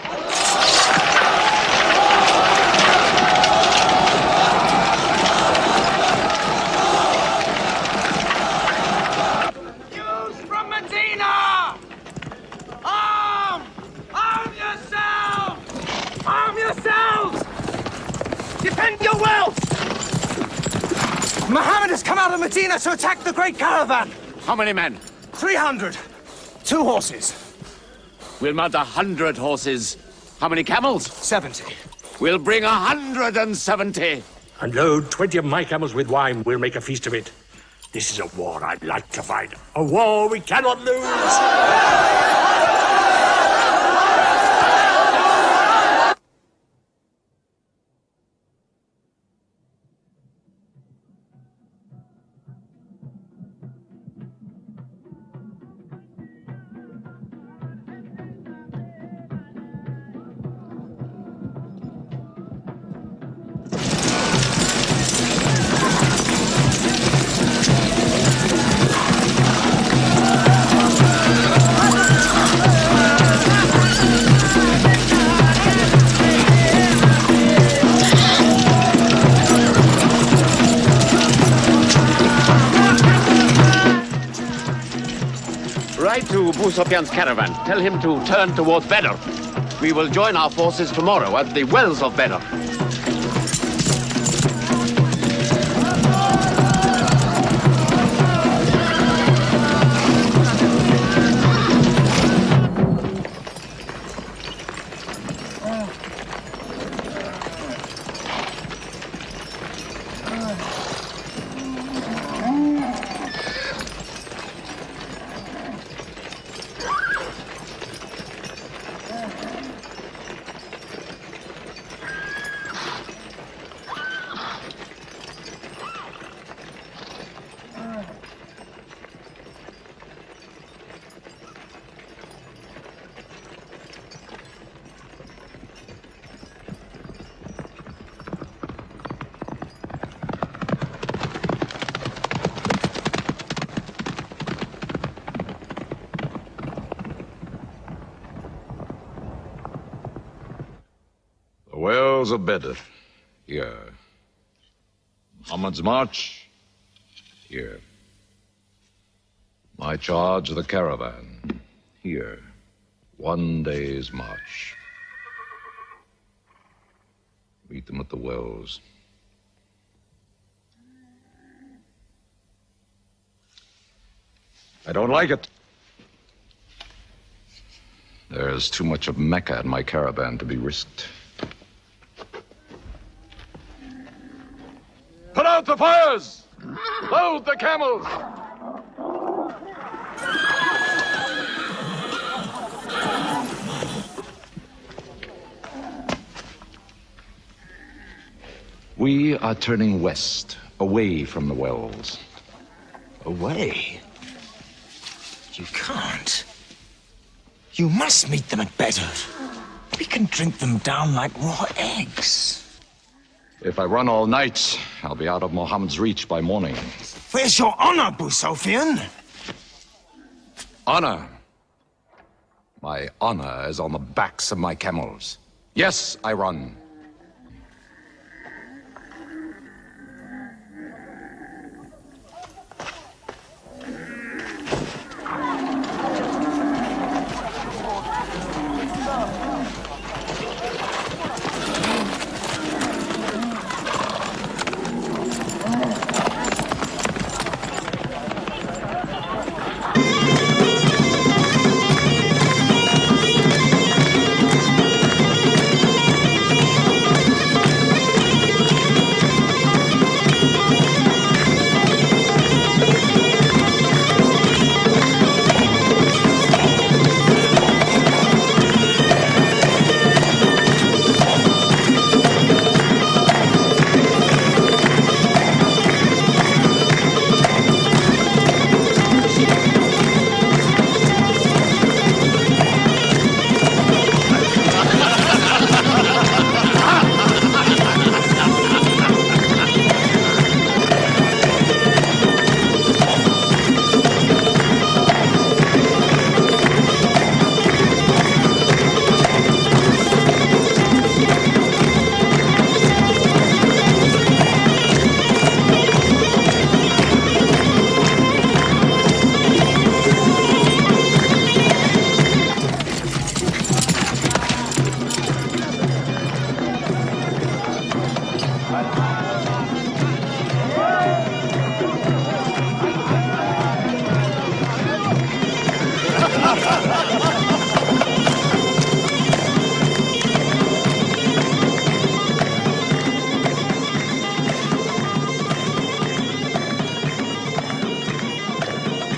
Jews from Medina! Arm! Arm yourselves! Arm yourselves! Defend your wealth! Muhammad has come out of Medina to attack the great caravan. How many men? 300. 2 horses. We'll mount 100 horses. How many camels? 70. We'll bring 170. And load 20 of my camels with wine. We'll make a feast of it. This is a war I'd like to fight. A war we cannot lose. Write to Abu Sufyan's caravan. Tell him to turn towards Badr. We will join our forces tomorrow at the wells of Badr. Wells of Badr, here. Muhammad's march, here. My charge of the caravan, here. 1 day's march. Meet them at the wells. I don't like it. There's too much of Mecca in my caravan to be risked. Put out the fires! Load the camels! We are turning west, away from the wells. Away? You can't. You must meet them at Badr. We can drink them down like raw eggs. If I run all night, I'll be out of Muhammad's reach by morning. Where's your honor, Abu Sufyan? Honor? My honor is on the backs of my camels. Yes, I run.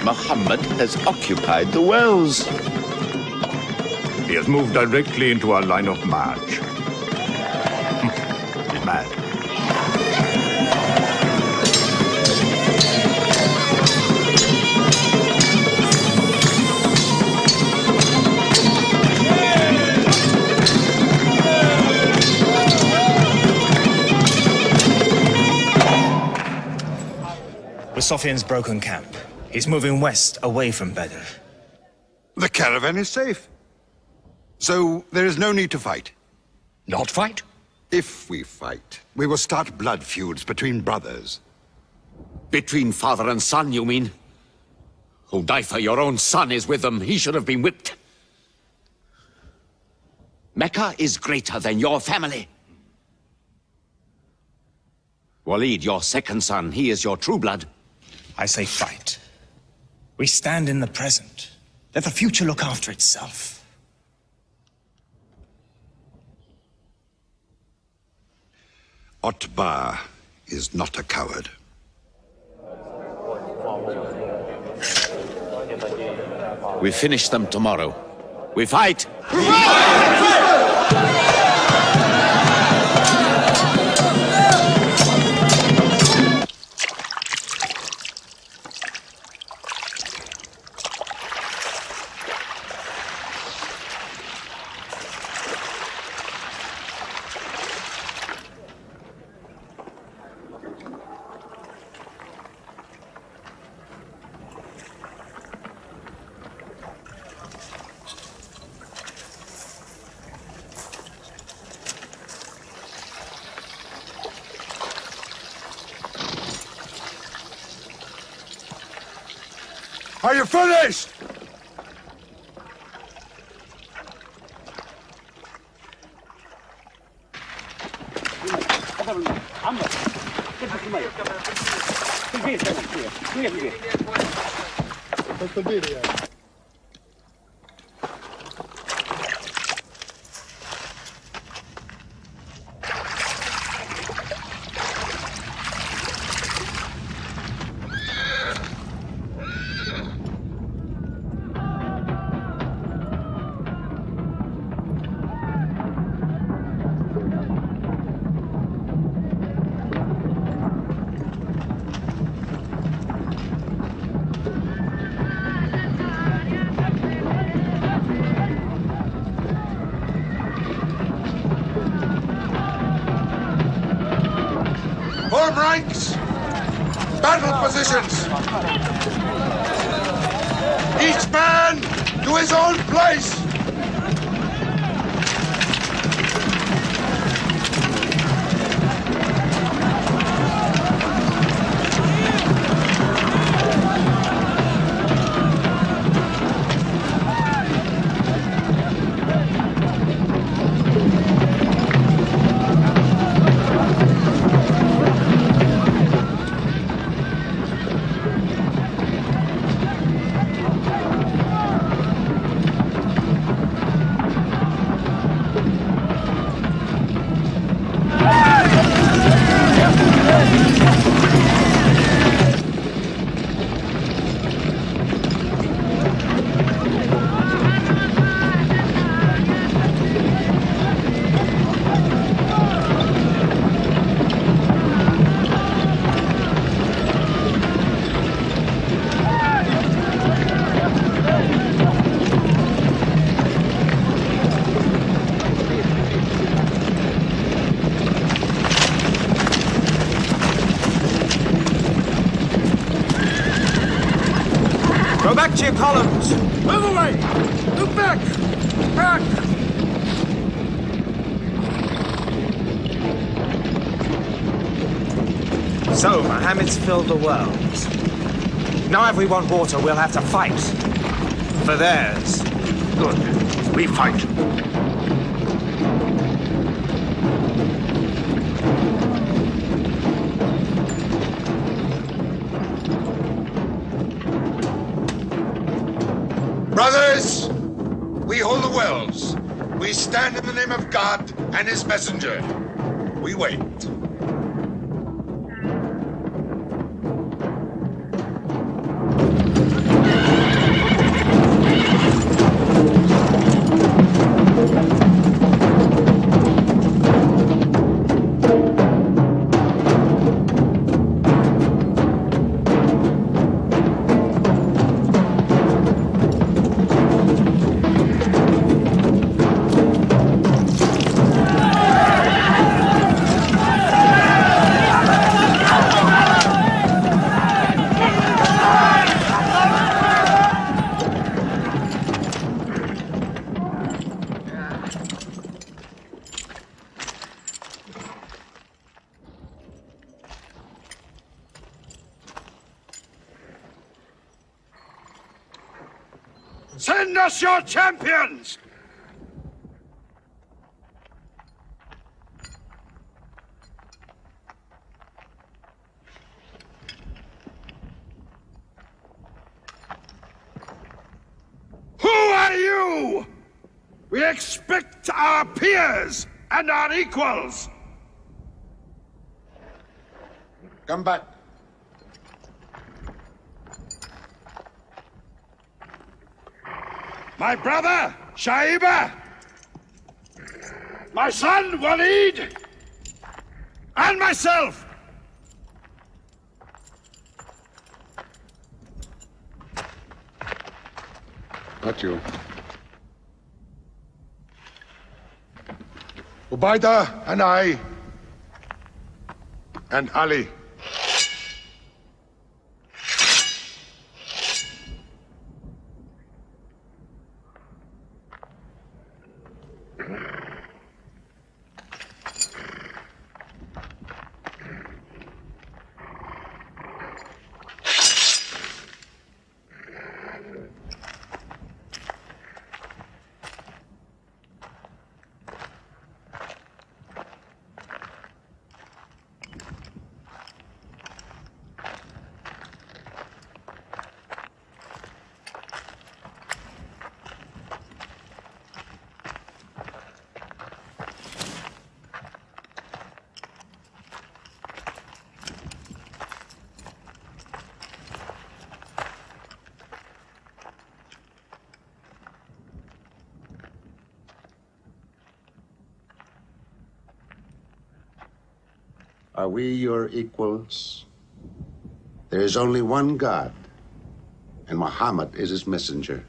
Muhammad has occupied the wells. He has moved directly into our line of march. He's mad. Sufyan's broken camp. He's moving west, away from Badr. The caravan is safe. So there is no need to fight. Not fight? If we fight, we will start blood feuds between brothers. Between father and son, you mean? Hudayfa, your own son, is with them. He should have been whipped. Mecca is greater than your family. Walid, your second son, he is your true blood. I say fight. We stand in the present. Let the future look after itself. Otbar is not a coward. We finish them tomorrow. We fight! Are you finished? Form ranks! Battle positions! Each man to his own place! Go back to your columns! Move away! Move back! Back! So, Mohammed's filled the world. Now if we want water, we'll have to fight. For theirs. Good. We fight. Brothers, we hold the wells. We stand in the name of God and his messenger. We wait. Send us your champions! Who are you? We expect our peers and our equals. Come back. My brother, Shaiba. My son, Walid. And myself. Not you. Ubaida and I. And Ali. Are we your equals? There is only one God, and Muhammad is his messenger.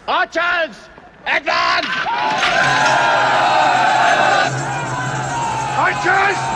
Archers! Advance! Archers!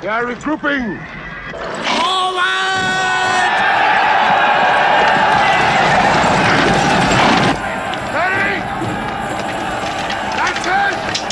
They are regrouping! Ready? That's it!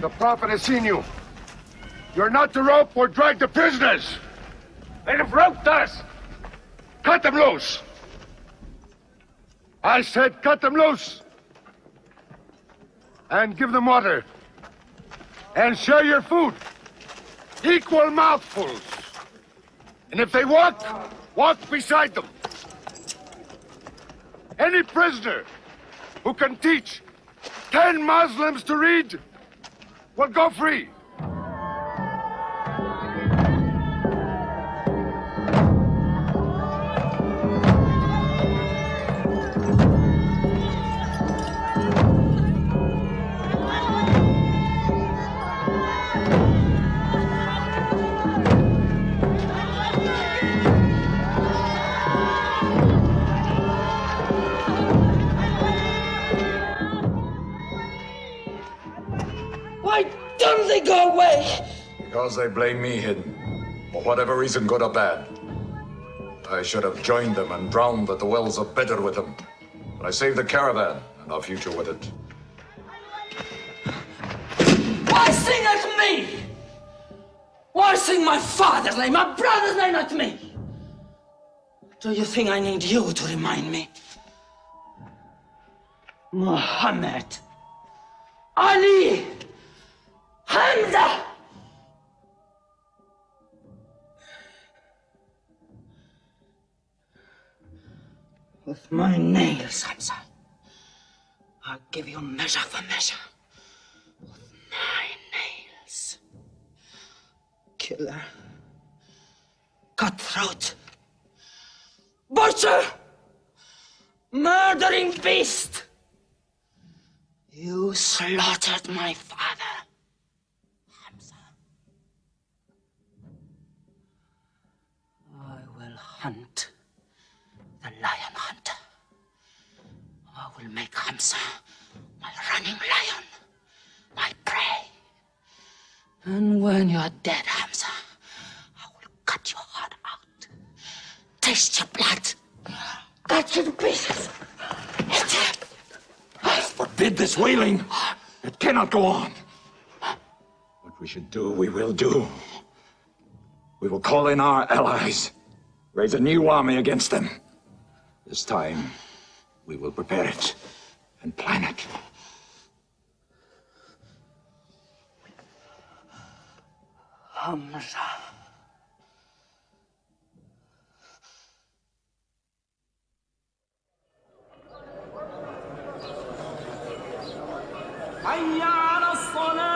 The prophet has seen you. You're not to rope or drag the prisoners. They have roped us. Cut them loose. I said cut them loose. And give them water. And share your food. Equal mouthfuls. And if they walk, walk beside them. Any prisoner who can teach 10 Muslims to read will go free. Why don't they go away? Because they blame me, Hidden. For whatever reason, good or bad. I should have joined them and drowned at the wells of Bedr with them. But I saved the caravan and our future with it. Why sing at me? Why sing my father's name, my brother's name at me? Do you think I need you to remind me? Muhammad, Ali, Hamza. With my nails, Hamza, I'll give you measure for measure. With my nails. Killer. Cutthroat. Butcher. Murdering beast. You slaughtered my father, Hamza. I will hunt the lion hunter. I will make Hamza my running lion, my prey. And when you're dead, Hamza, I will cut your heart out, taste your blood, cut you to pieces, eat it. Forbid this wailing. It cannot go on. What we should do, we will do. We will call in our allies, raise a new army against them. This time, we will prepare it and plan it. Hamza. حي على الصلاة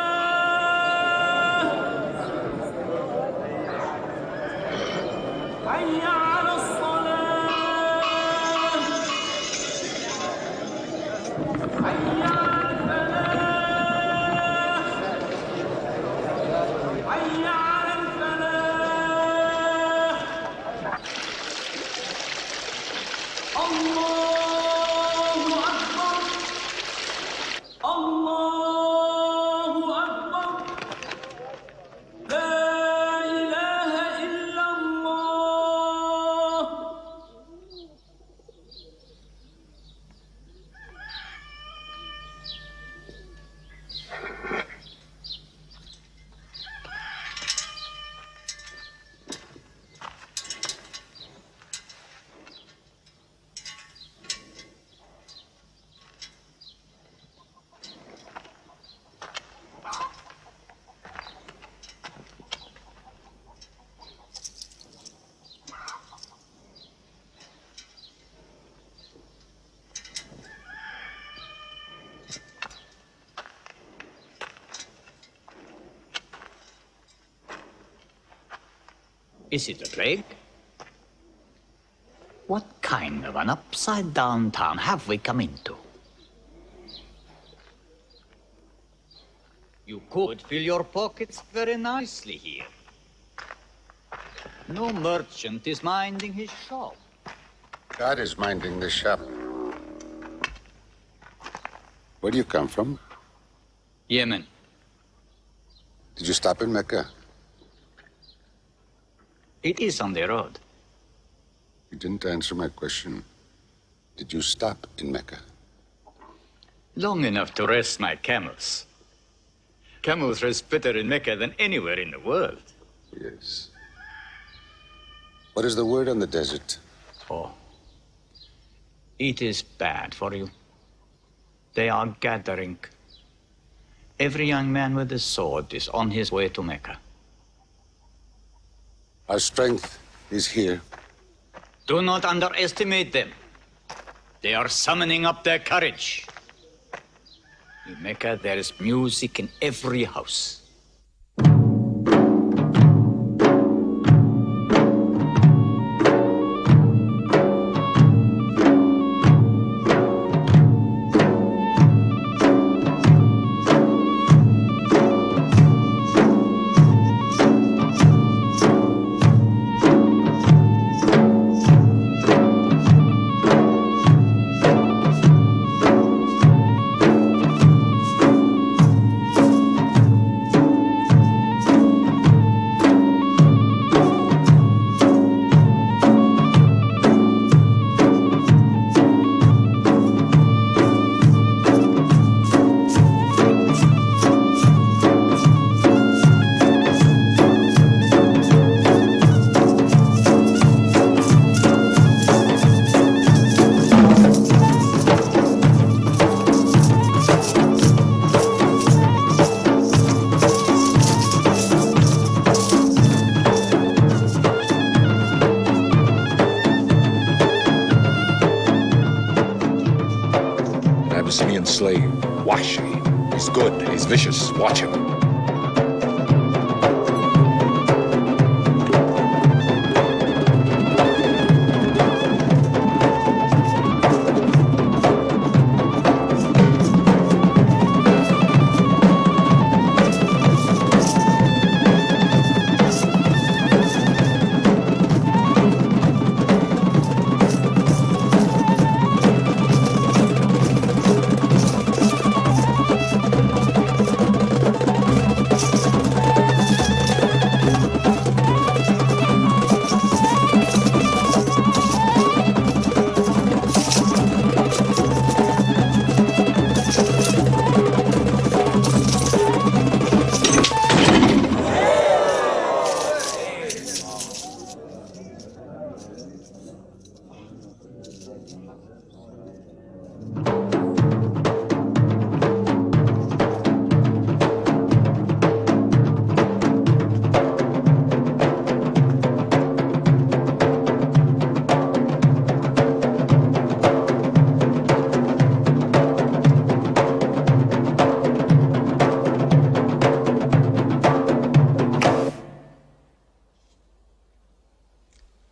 حي على الصلاة حي على الفلاح حي على الفلاح الله أكبر الله أكبر لا إله إلا الله. Is it a plague? What kind of an upside-down town have we come into? You could fill your pockets very nicely here. No merchant is minding his shop. God is minding the shop. Where do you come from? Yemen. Did you stop in Mecca? It is on the road. You didn't answer my question. Did you stop in Mecca? Long enough to rest my camels. Camels rest better in Mecca than anywhere in the world. Yes. What is the word on the desert? Oh. It is bad for you. They are gathering. Every young man with a sword is on his way to Mecca. Our strength is here. Do not underestimate them. They are summoning up their courage. In Mecca, there is music in every house. Abyssinian slave. Washi. He's good. He's vicious. Watch him.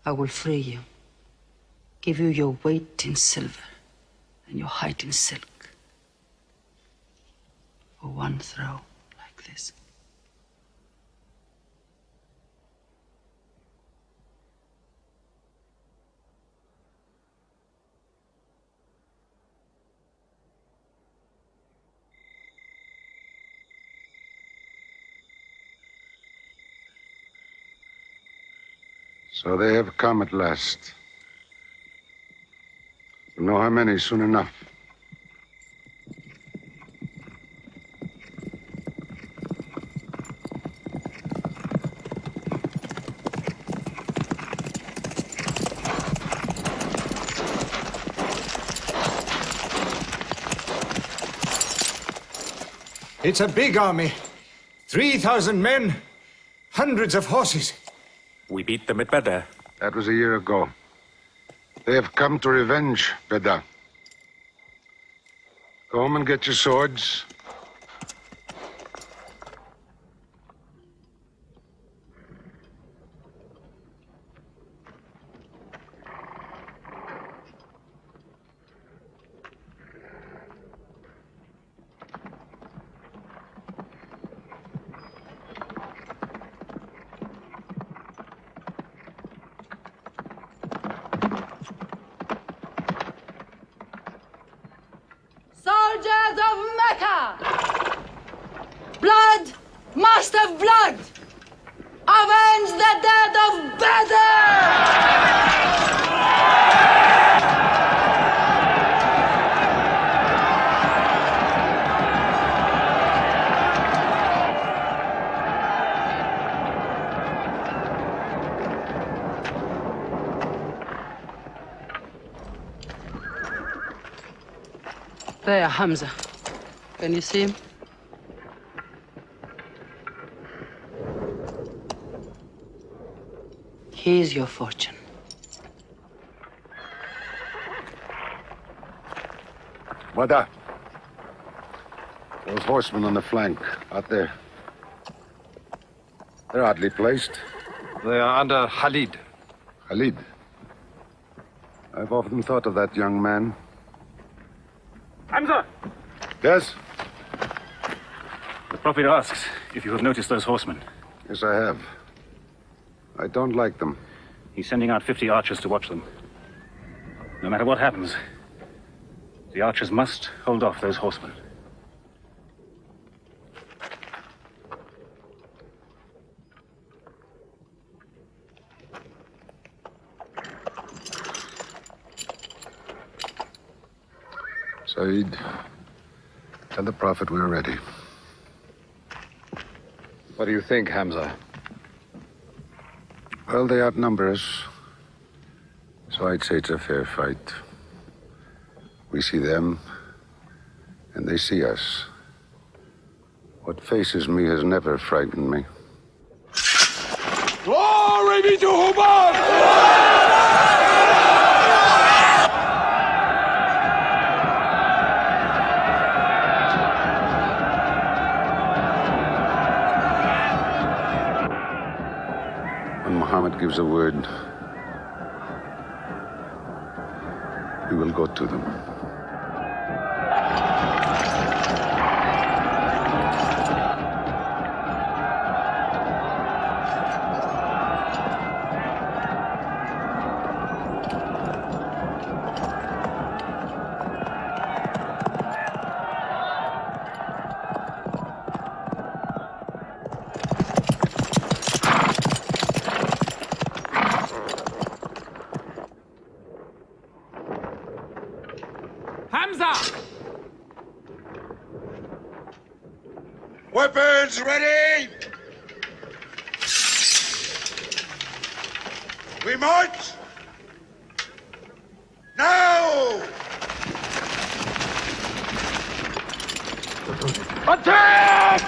I will free you, give you your weight in silver and your height in silk for one throw like this. So they have come at last. We'll know how many soon enough. It's a big army. 3,000 men, hundreds of horses. We beat them at Badr. That was a year ago. They have come to revenge, Beda. Go home and get your swords. Soldiers of Mecca! Blood must have blood! Avenge the dead of Badr! There, Hamza. Can you see him? Here's your fortune. Wada. Those horsemen on the flank, out there. They're oddly placed. They are under Khalid. Khalid? I've often thought of that young man. Hamza! Yes? The Prophet asks if you have noticed those horsemen. Yes, I have. I don't like them. He's sending out 50 archers to watch them. No matter what happens, the archers must hold off those horsemen. Saeed, tell the Prophet we're ready. What do you think, Hamza? Well, they outnumber us. So I'd say it's a fair fight. We see them, and they see us. What faces me has never frightened me. Glory be to Hubbard! gives a word, we will go to them. Weapons ready! We march! Now! Attack!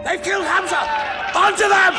They've killed Hamza! Onto them!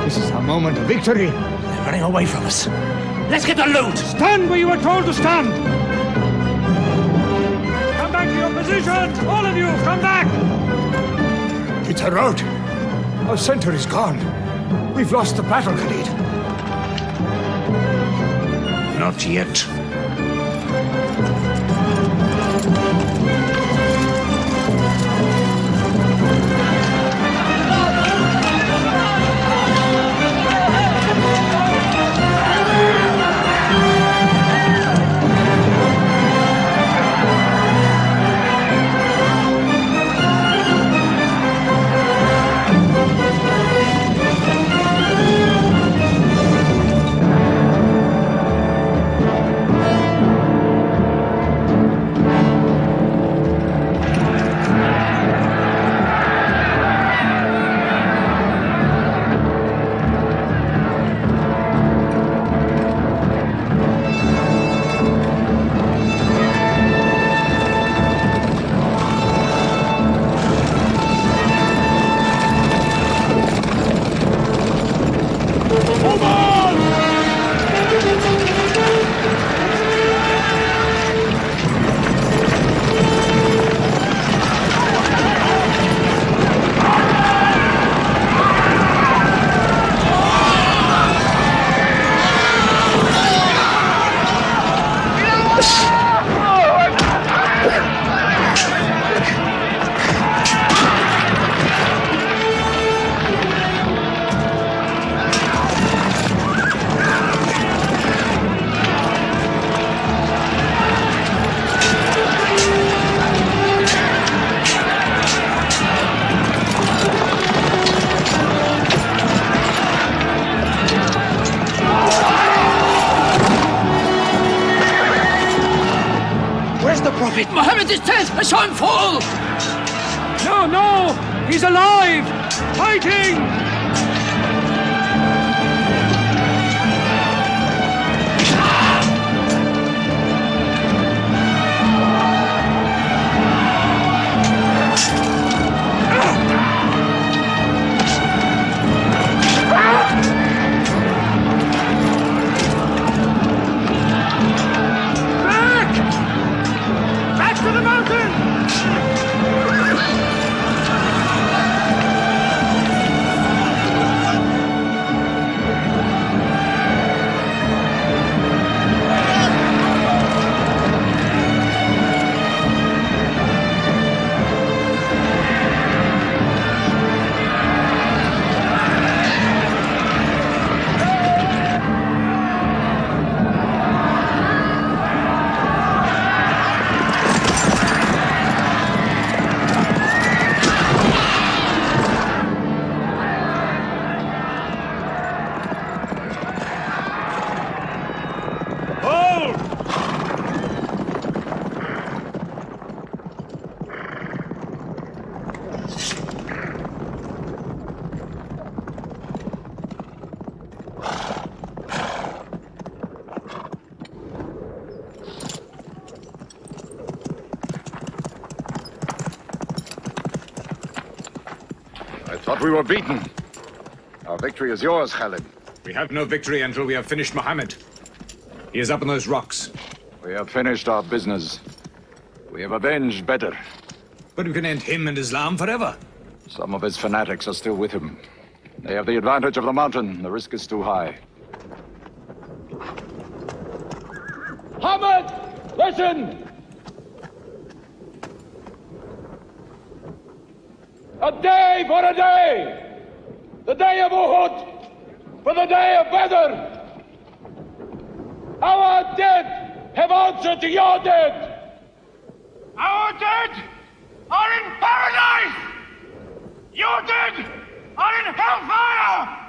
This is our moment of victory. They're running away from us. Let's get the loot! Stand where you were told to stand! Come back to your positions! All of you, come back! It's a rout. Our center is gone. We've lost the battle, Khalid. Not yet. is dead! I saw him fall! No, no! He's alive! Fighting! Back to the mountain! I thought we were beaten. Our victory is yours, Khalid. We have no victory until we have finished Muhammad. He is up on those rocks. We have finished our business. We have avenged Badr. But we can end him and Islam forever. Some of his fanatics are still with him. They have the advantage of the mountain. The risk is too high. Muhammad, listen! A day for a day! The day of Uhud for the day of Badr! Our dead have answered to your dead! Our dead are in paradise! Your dead are in hellfire!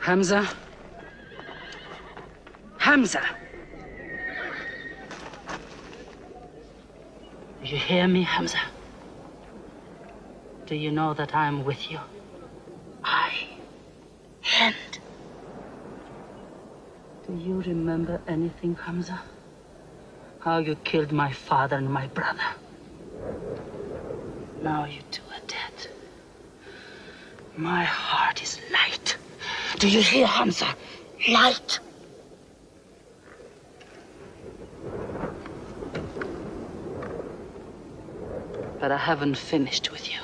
Hamza? Hamza! Do you hear me, Hamza? Do you know that I am with you? And do you remember anything, Hamza? How you killed my father and my brother. Now you two are dead. My heart is light. Do you hear, Hamza? Light. But I haven't finished with you.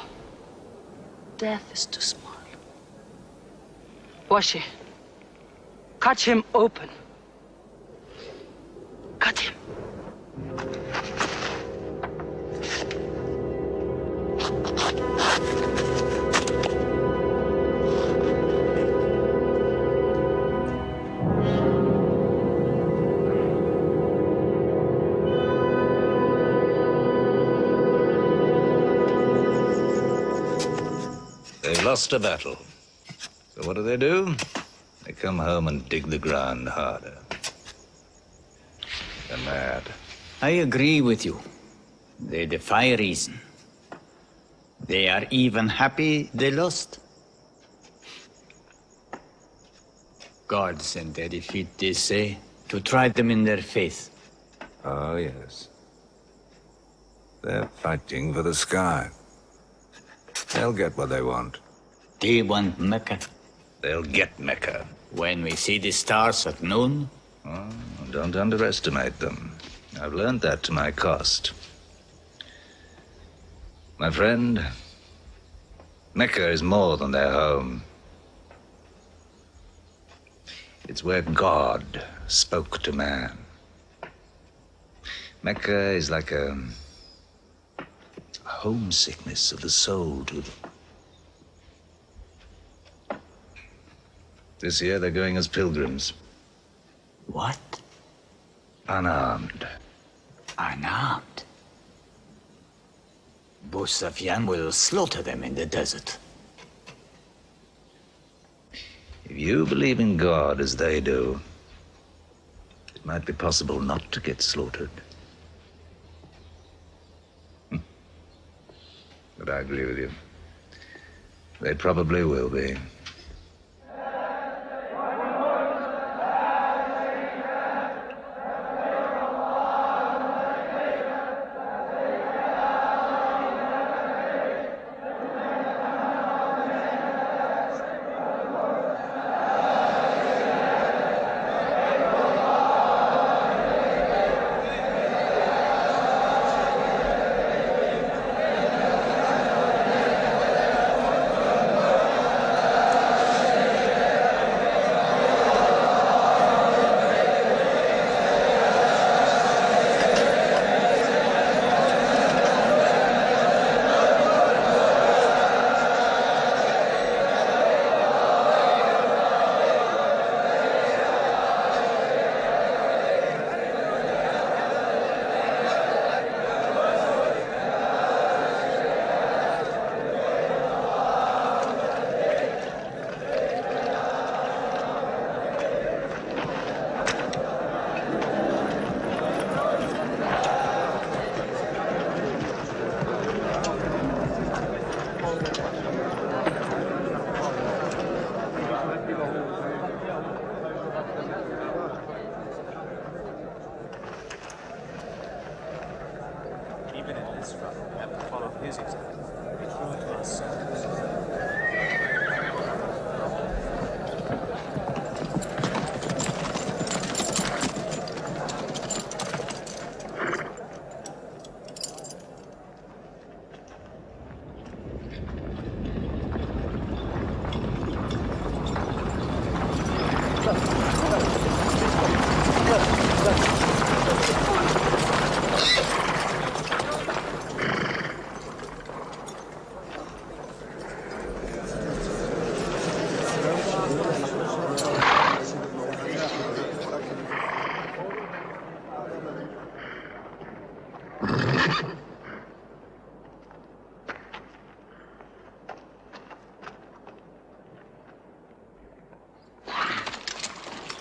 Death is too small. Washi, cut him open. Cut him. They've lost a battle. So what do? They come home and dig the ground harder. They're mad. I agree with you. They defy reason. They are even happy they lost. God sent their defeat, they say, to try them in their faith. Oh, yes. They're fighting for the sky. They'll get what they want. They want Mecca. They'll get Mecca. When we see the stars at noon? Oh, don't underestimate them. I've learned that to my cost. My friend, Mecca is more than their home. It's where God spoke to man. Mecca is like a homesickness of the soul to them. This year they're going as pilgrims. What? Unarmed. Unarmed? Abu Sufyan will slaughter them in the desert. If you believe in God as they do, it might be possible not to get slaughtered. But I agree with you. They probably will be.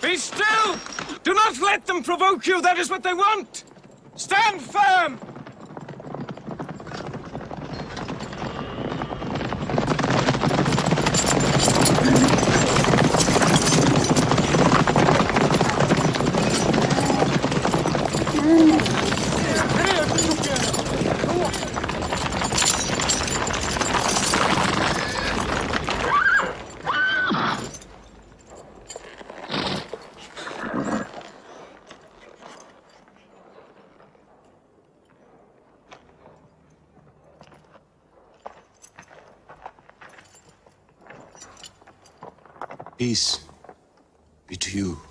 Be still! Do not let them provoke you! That is what they want! Stand firm! Peace be to you.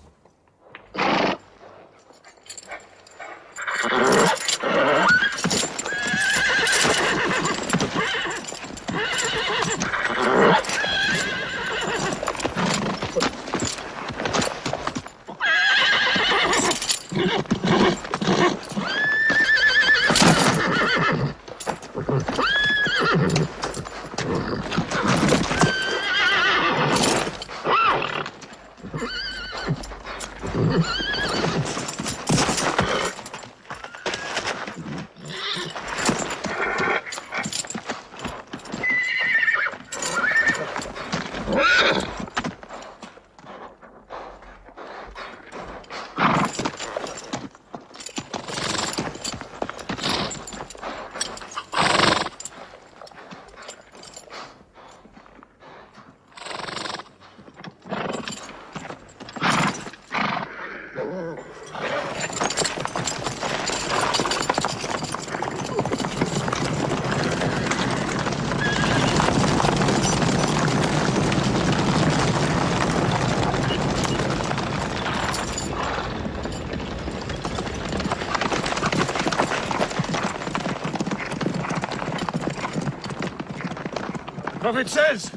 The prophet says,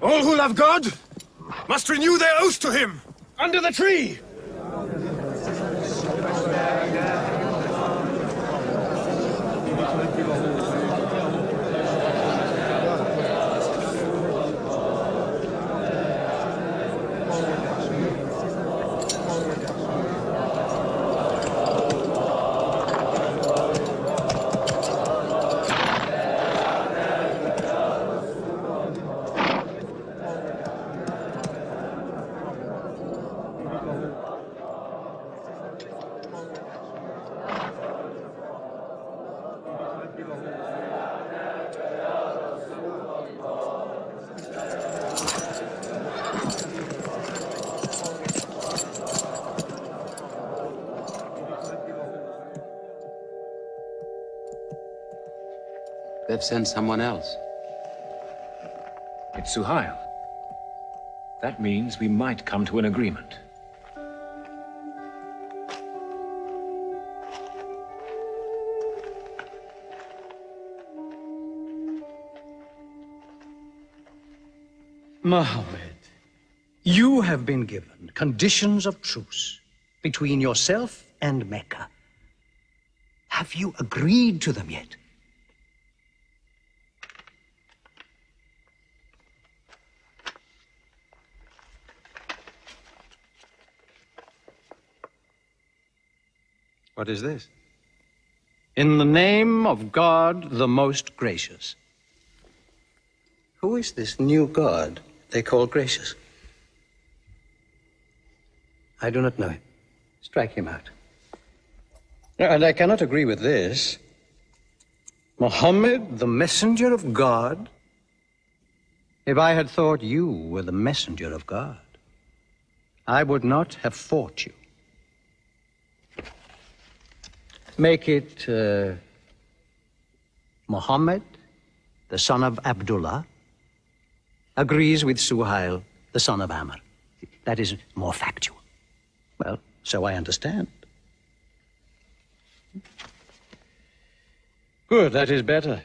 all who love God must renew their oath to him under the tree. They've sent someone else. It's Suhail. That means we might come to an agreement. Mohammed, you have been given conditions of truce between yourself and Mecca. Have you agreed to them yet? What is this? In the name of God, the most gracious. Who is this new God they call gracious? I do not know him. Strike him out. And I cannot agree with this. Muhammad, the messenger of God? If I had thought you were the messenger of God, I would not have fought you. Make it Muhammad, the son of Abdullah, agrees with Suhail, the son of Amr. That is more factual. Well, so I understand. Good, that is better.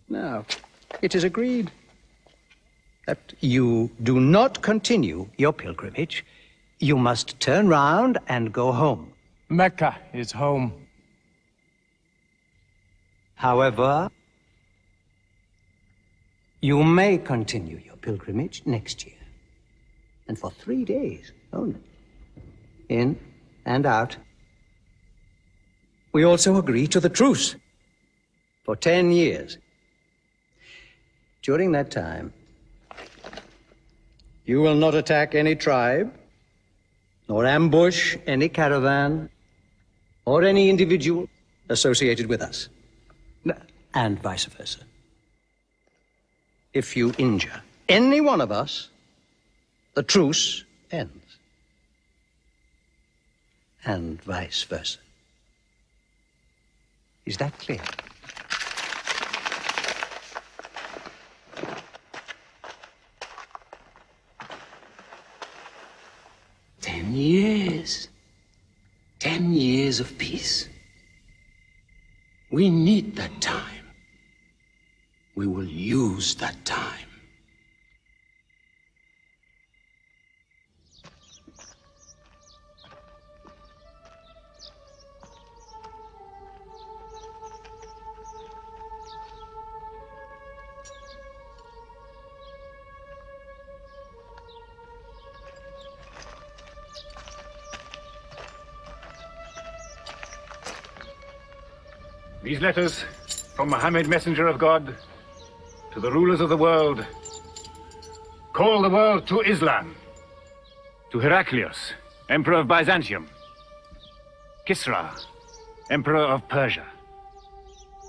Now, it is agreed that you do not continue your pilgrimage. You must turn round and go home. Mecca is home. However, you may continue your pilgrimage next year. And for 3 days only. In and out. We also agree to the truce for 10 years. During that time, you will not attack any tribe, nor ambush any caravan, or any individual associated with us, and vice versa. If you injure any one of us, the truce ends, and vice versa. Is that clear? Years. 10 years of peace. We need that time. We will use that time. These letters from Muhammad, messenger of God, to the rulers of the world. Call the world to Islam. To Heraclius, emperor of Byzantium. Kisra, emperor of Persia.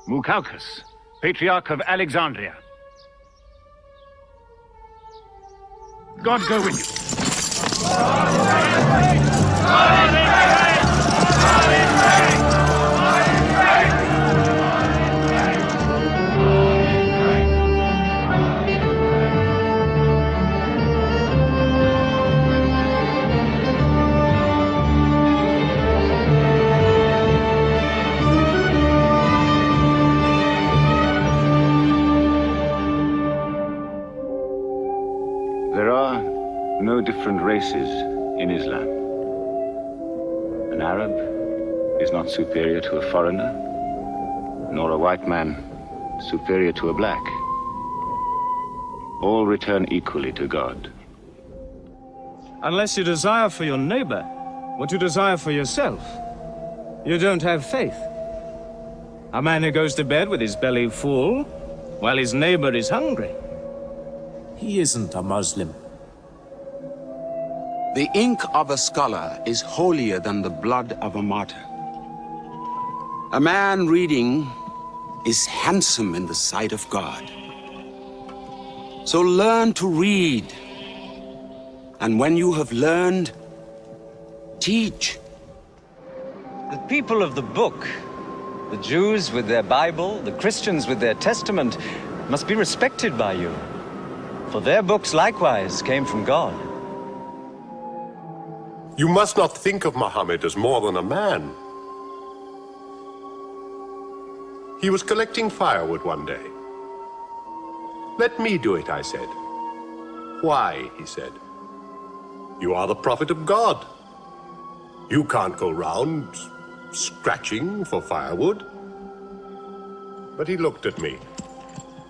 Mukaukis, patriarch of Alexandria. God go with you. There are no different races in Islam. An Arab is not superior to a foreigner, nor a white man superior to a black. All return equally to God. Unless you desire for your neighbor what you desire for yourself, you don't have faith. A man who goes to bed with his belly full while his neighbor is hungry. He isn't a Muslim. The ink of a scholar is holier than the blood of a martyr. A man reading is handsome in the sight of God. So learn to read. And when you have learned, teach. The people of the book, the Jews with their Bible, the Christians with their Testament, must be respected by you. For their books likewise came from God. You must not think of Muhammad as more than a man. He was collecting firewood one day. Let me do it, I said. Why, he said. You are the prophet of God. You can't go round scratching for firewood. But he looked at me,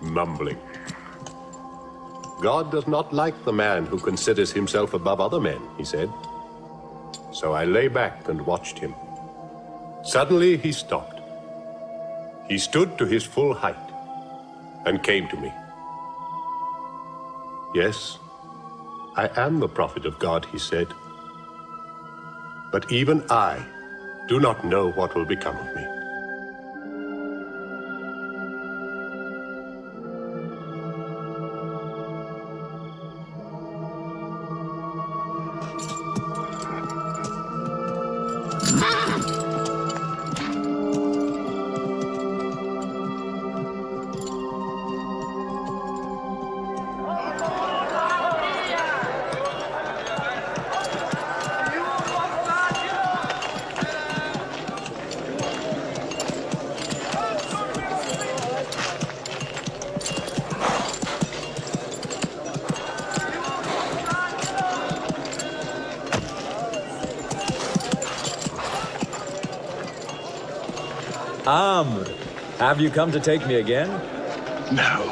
mumbling. God does not like the man who considers himself above other men, he said. So I lay back and watched him. Suddenly he stopped. He stood to his full height and came to me. Yes, I am the prophet of God, he said. But even I do not know what will become of me. Amr, have you come to take me again? No.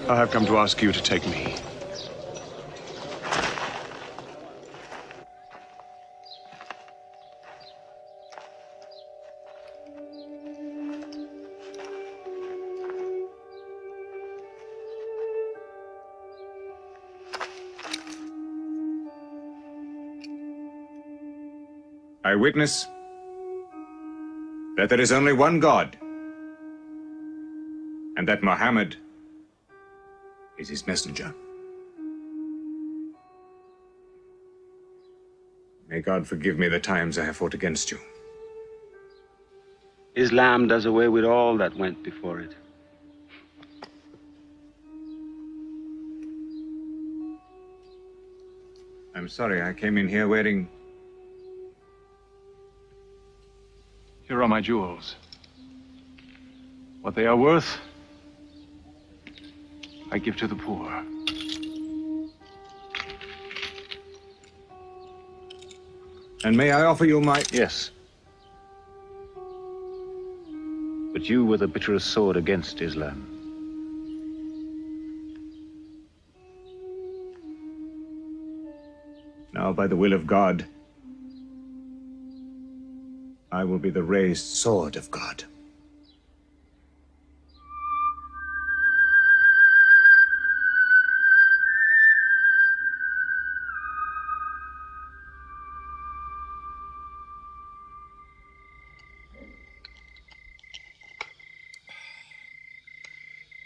I have come to ask you to take me. I witness that there is only one God, and that Muhammad is his messenger. May God forgive me the times I have fought against you. Islam does away with all that went before it. I'm sorry, I came in here wearing... Here are my jewels. What they are worth, I give to the poor. And may I offer you my... Yes. But you were the bitterest sword against Islam. Now, by the will of God, I will be the raised sword of God.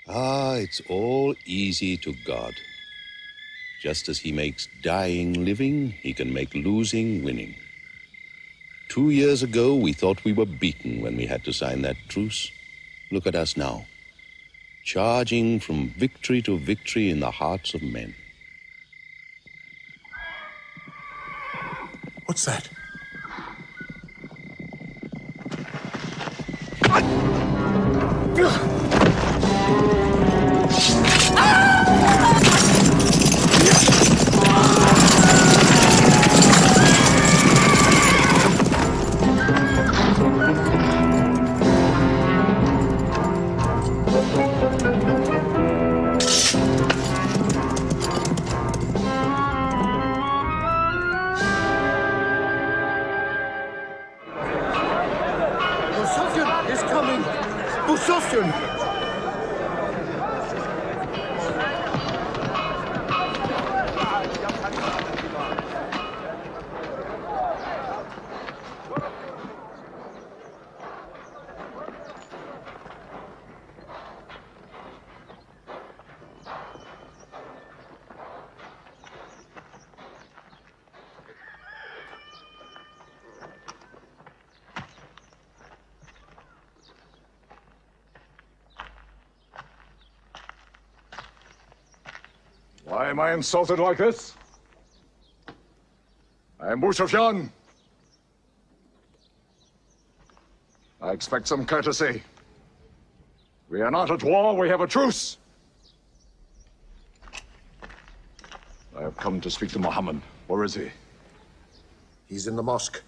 Ah, it's all easy to God. Just as he makes dying living, he can make losing winning. 2 years ago, we thought we were beaten when we had to sign that truce. Look at us now, charging from victory to victory in the hearts of men. What's that? Why am I insulted like this? I am Abu Sufyan. I expect some courtesy. We are not at war, we have a truce. I have come to speak to Muhammad. Where is he? He's in the mosque.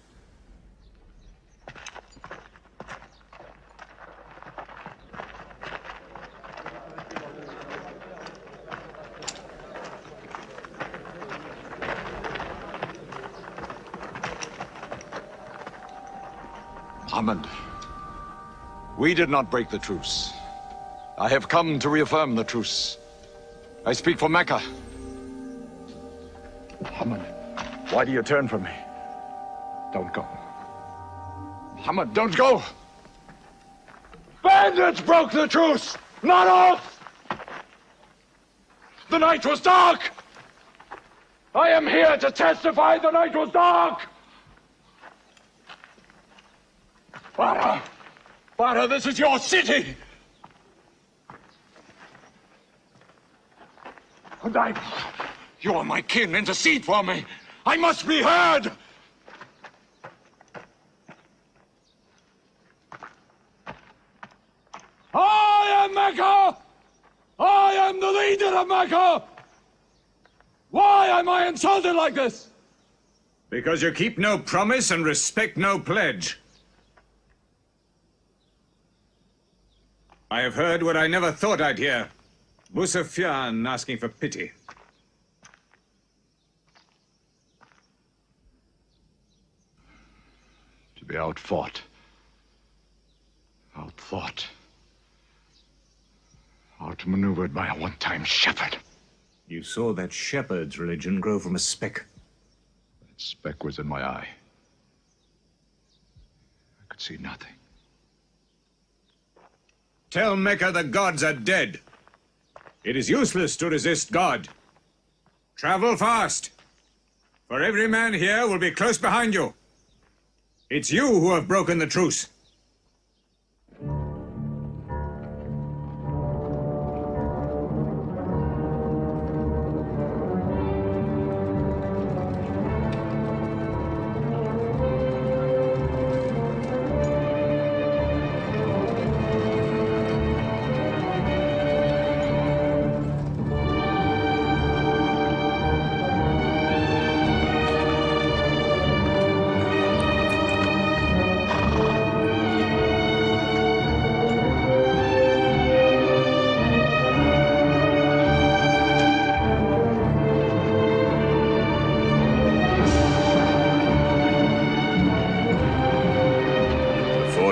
Muhammad, we did not break the truce. I have come to reaffirm the truce. I speak for Mecca. Muhammad, why do you turn from me? Don't go. Muhammad, don't go! Bandits broke the truce, not us! The night was dark! I am here to testify the night was dark! Father, this is your city! And you are my kin, intercede for me! I must be heard! I am Mecca! I am the leader of Mecca! Why am I insulted like this? Because you keep no promise and respect no pledge. I have heard what I never thought I'd hear. Abu Sufyan asking for pity. To be outfought. Outthought. Outmaneuvered by a one-time shepherd. You saw that shepherd's religion grow from a speck. That speck was in my eye. I could see nothing. Tell Mecca the gods are dead. It is useless to resist God. Travel fast, for every man here will be close behind you. It's you who have broken the truce.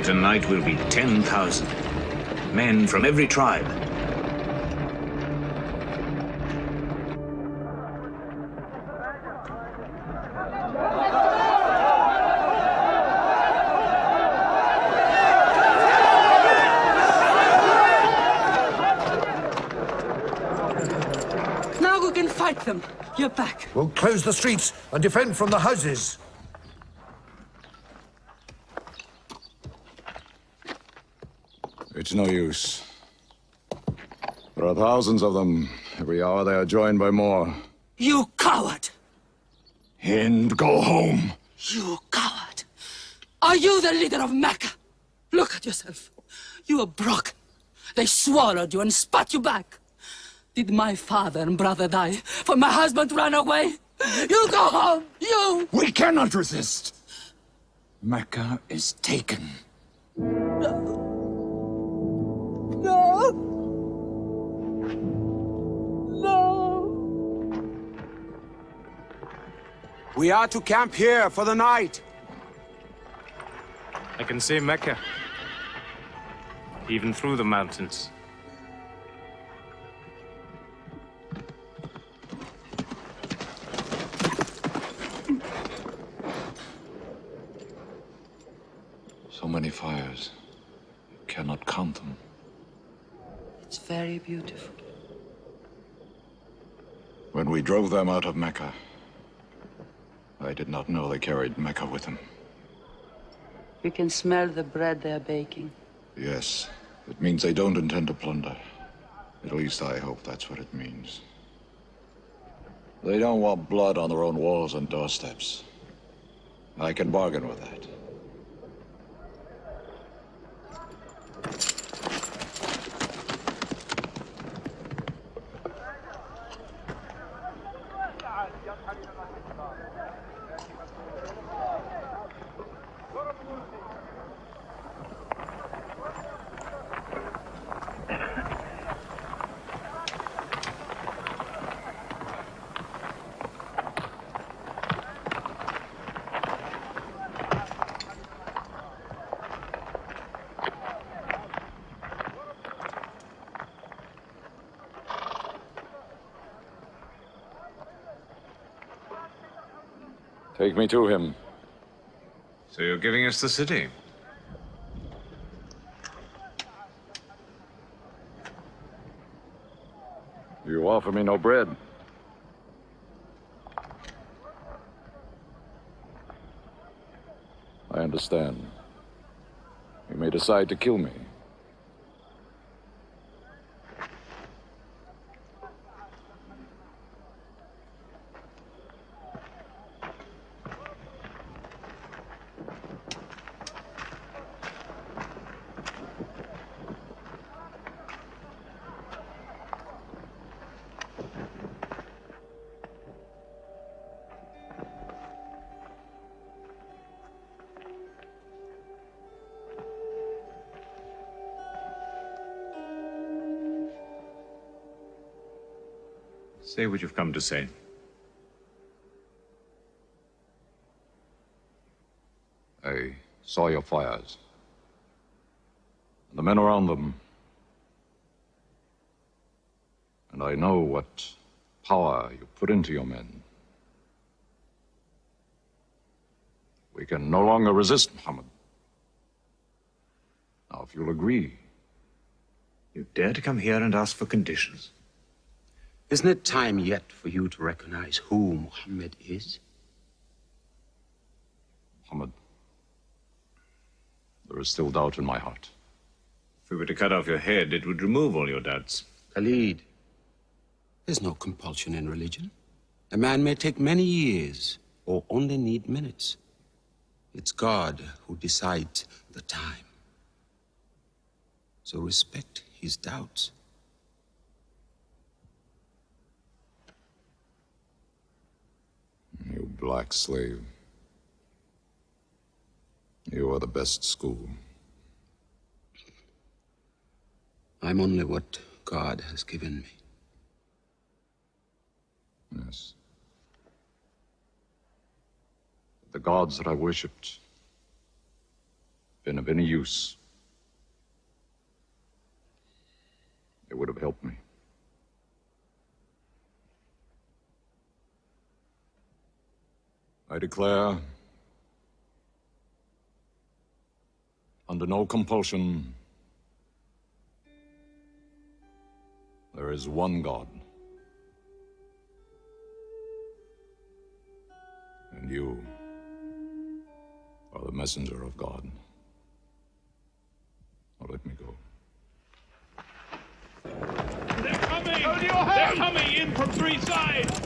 Tonight will be 10,000 men from every tribe. Now we can fight them. You're back. We'll close the streets and defend from the houses. It's no use. There are thousands of them. Every hour they are joined by more. You coward! Hind, go home. You coward! Are you the leader of Mecca? Look at yourself. You are broken. They swallowed you and spat you back. Did my father and brother die for my husband to run away? You go home! You! We cannot resist! Mecca is taken. No! No! We are to camp here for the night. I can see Mecca, even through the mountains. So many fires. You cannot count them. It's very beautiful. When we drove them out of Mecca, I did not know they carried Mecca with them. We can smell the bread they're baking. Yes, it means they don't intend to plunder. At least I hope that's what it means. They don't want blood on their own walls and doorsteps. I can bargain with that. Take me to him. So you're giving us the city? You offer me no bread. I understand. You may decide to kill me. Say what you've come to say. I saw your fires. And the men around them. And I know what power you put into your men. We can no longer resist Muhammad. Now, if you'll agree. You dare to come here and ask for conditions? Isn't it time yet for you to recognize who Muhammad is? Muhammad, there is still doubt in my heart. If we were to cut off your head, it would remove all your doubts. Khalid, there's no compulsion in religion. A man may take many years or only need minutes. It's God who decides the time. So respect his doubts. You black slave. You are the best school. I'm only what God has given me. Yes. The gods that I worshipped been of any use. They would have helped me. I declare, under no compulsion, there is one God. And you are the messenger of God. Now let me go. They're coming! They're coming in from three sides!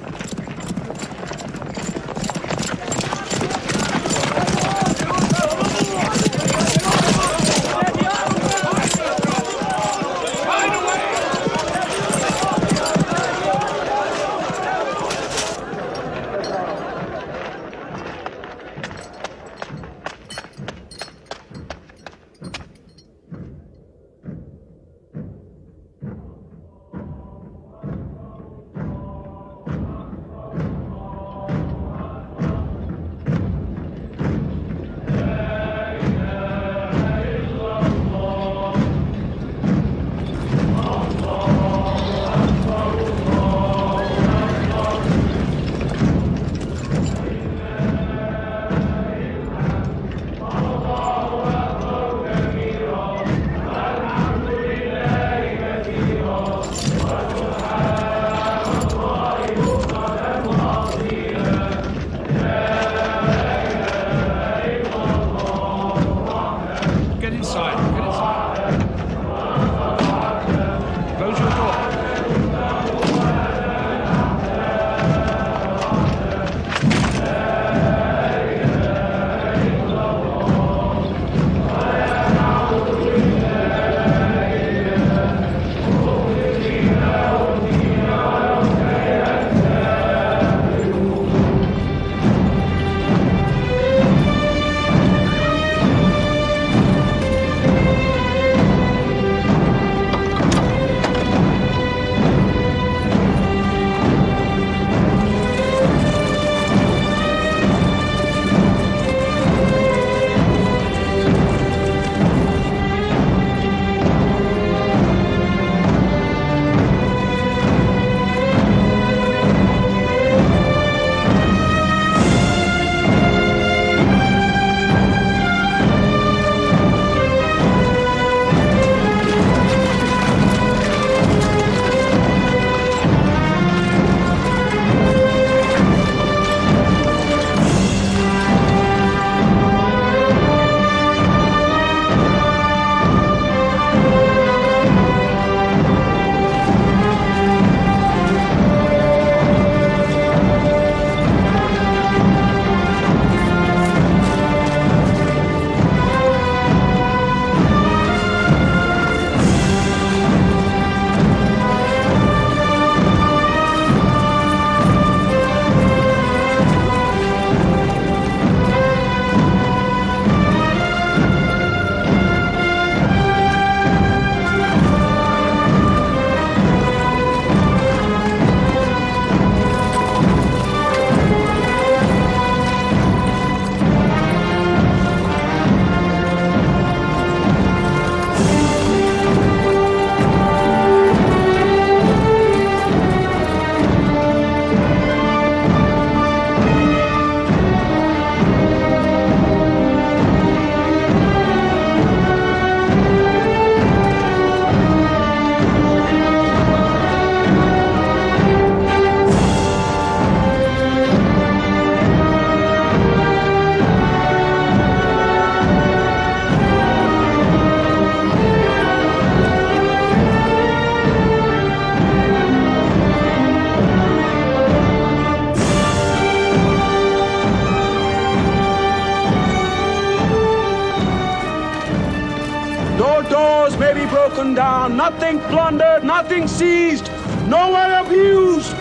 down, nothing plundered, nothing seized, no one abused.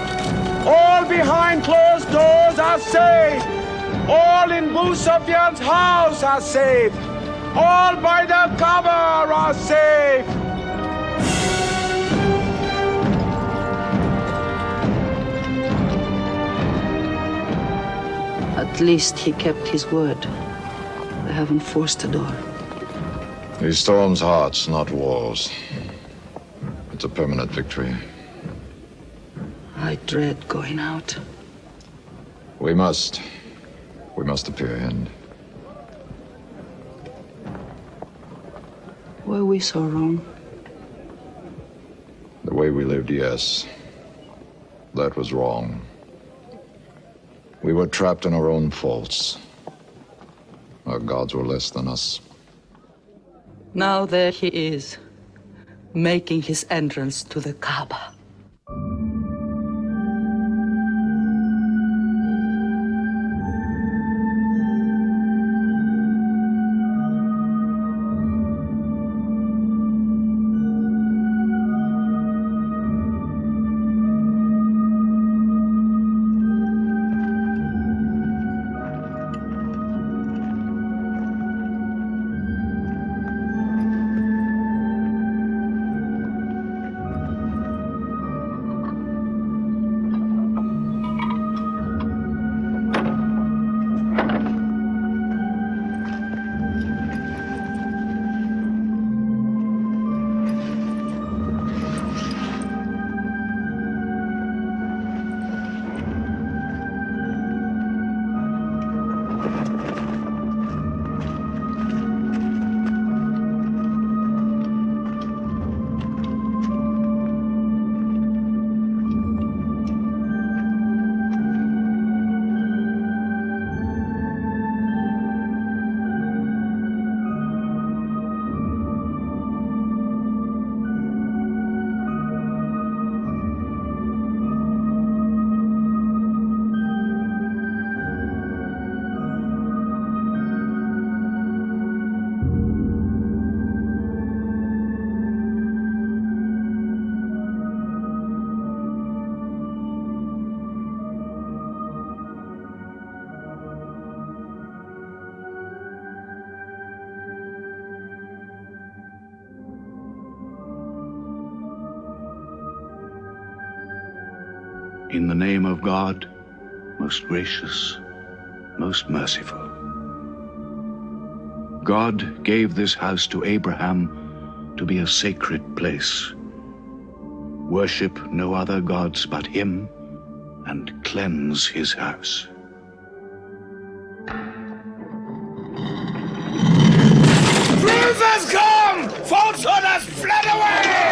All behind closed doors are safe. All in Abu Sufyan's house are safe. All by the cover are safe. At least he kept his word. They haven't forced the door. He storms hearts, not walls. It's a permanent victory. I dread going out. We must appear in. Were we so wrong? The way we lived, yes. That was wrong. We were trapped in our own faults. Our gods were less than us. Now there he is, making his entrance to the Kaaba. In the name of God, most gracious, most merciful. God gave this house to Abraham to be a sacred place. Worship no other gods but him, and cleanse his house. Truth has come! Falsehood has fled away!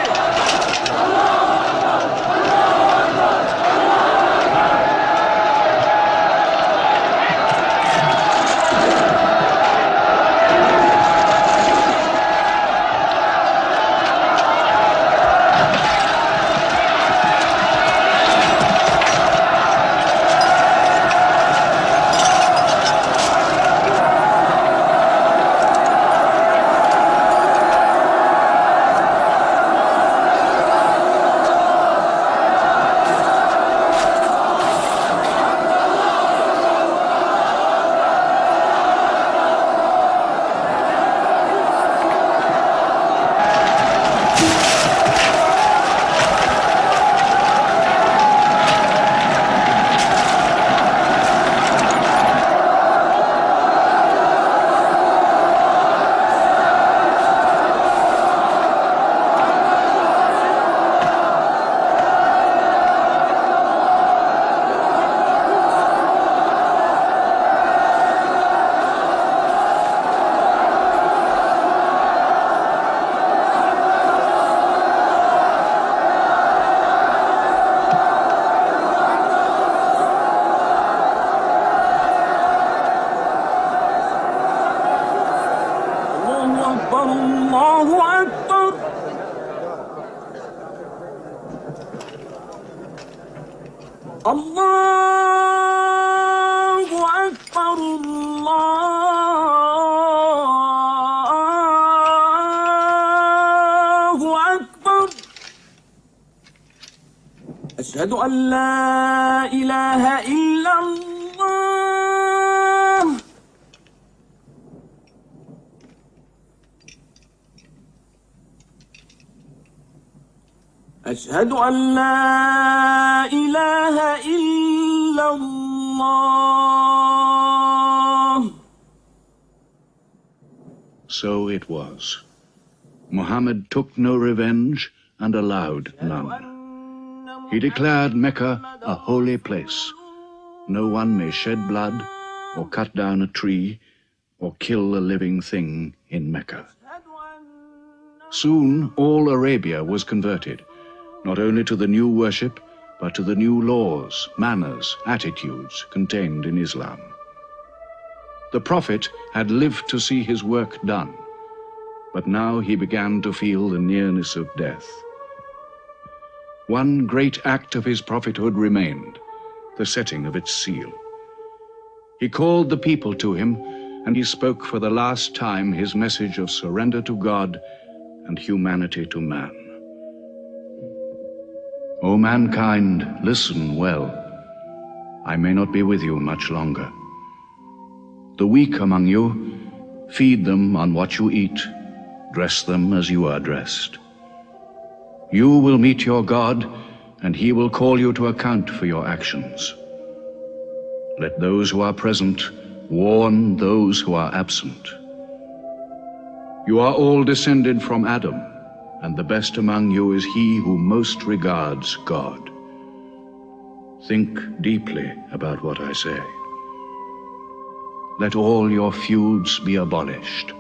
Allahu Akbar. أشهد أن لا إله إلا الله أشهد أن لا إله إلا الله. So it was. Muhammad took no revenge and allowed none. He declared Mecca a holy place. No one may shed blood, or cut down a tree, or kill a living thing in Mecca. Soon all Arabia was converted, not only to the new worship, but to the new laws, manners, attitudes contained in Islam. The Prophet had lived to see his work done, but now he began to feel the nearness of death. One great act of his prophethood remained, the setting of its seal. He called the people to him, and he spoke for the last time his message of surrender to God and humanity to man. O mankind, listen well. I may not be with you much longer. The weak among you, feed them on what you eat, dress them as you are dressed. You will meet your God, and he will call you to account for your actions. Let those who are present warn those who are absent. You are all descended from Adam, and the best among you is he who most regards God. Think deeply about what I say. Let all your feuds be abolished.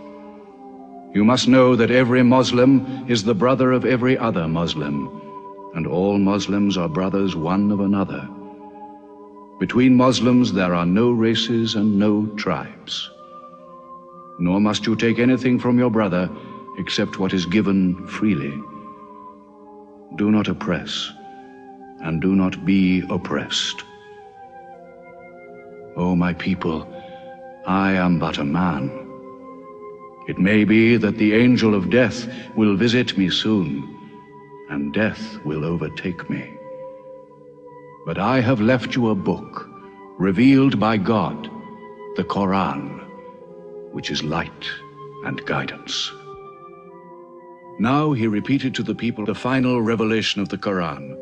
You must know that every Muslim is the brother of every other Muslim, and all Muslims are brothers one of another. Between Muslims there are no races and no tribes. Nor must you take anything from your brother except what is given freely. Do not oppress, and do not be oppressed. O my people, I am but a man. It may be that the angel of death will visit me soon, and death will overtake me. But I have left you a book, revealed by God, the Quran, which is light and guidance. Now he repeated to the people the final revelation of the Quran,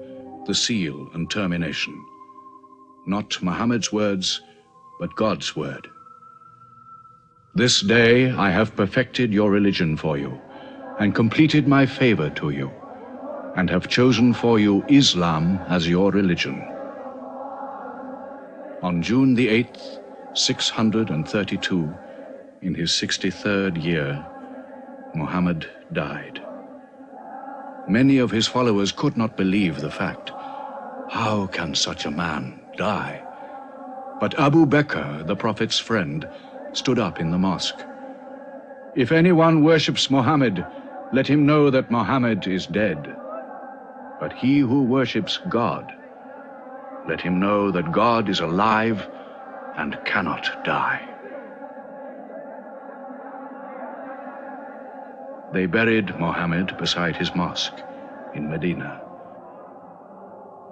the seal and termination. Not Muhammad's words, but God's word. This day I have perfected your religion for you, and completed my favor to you, and have chosen for you Islam as your religion. On June the 8th, 632, in his 63rd year, Muhammad died. Many of his followers could not believe the fact. How can such a man die? But Abu Bakr, the Prophet's friend, stood up in the mosque. If anyone worships Muhammad, let him know that Muhammad is dead. But he who worships God, let him know that God is alive and cannot die. They buried Muhammad beside his mosque in Medina.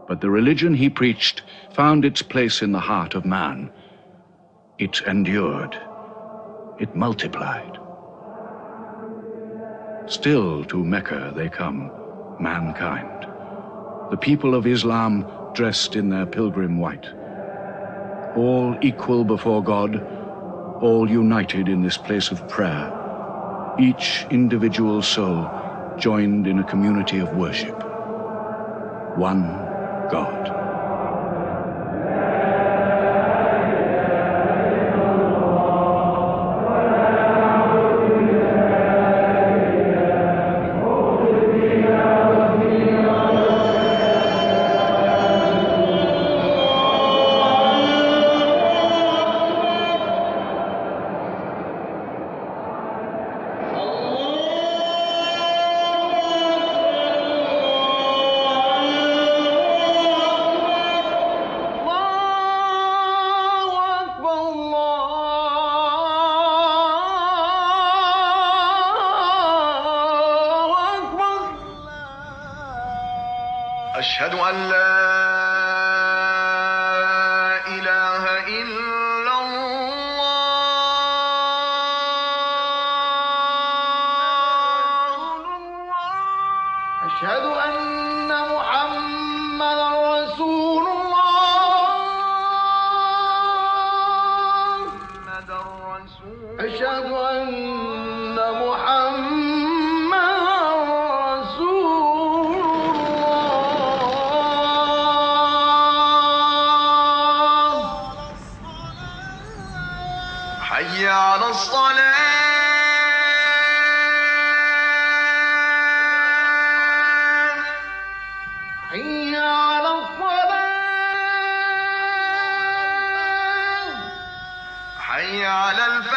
But the religion he preached found its place in the heart of man. It endured. It multiplied. Still to Mecca they come, mankind. The people of Islam dressed in their pilgrim white. All equal before God, all united in this place of prayer. Each individual soul joined in a community of worship. One God. حي على الصلاة حي على الصلاة حي على الفلاح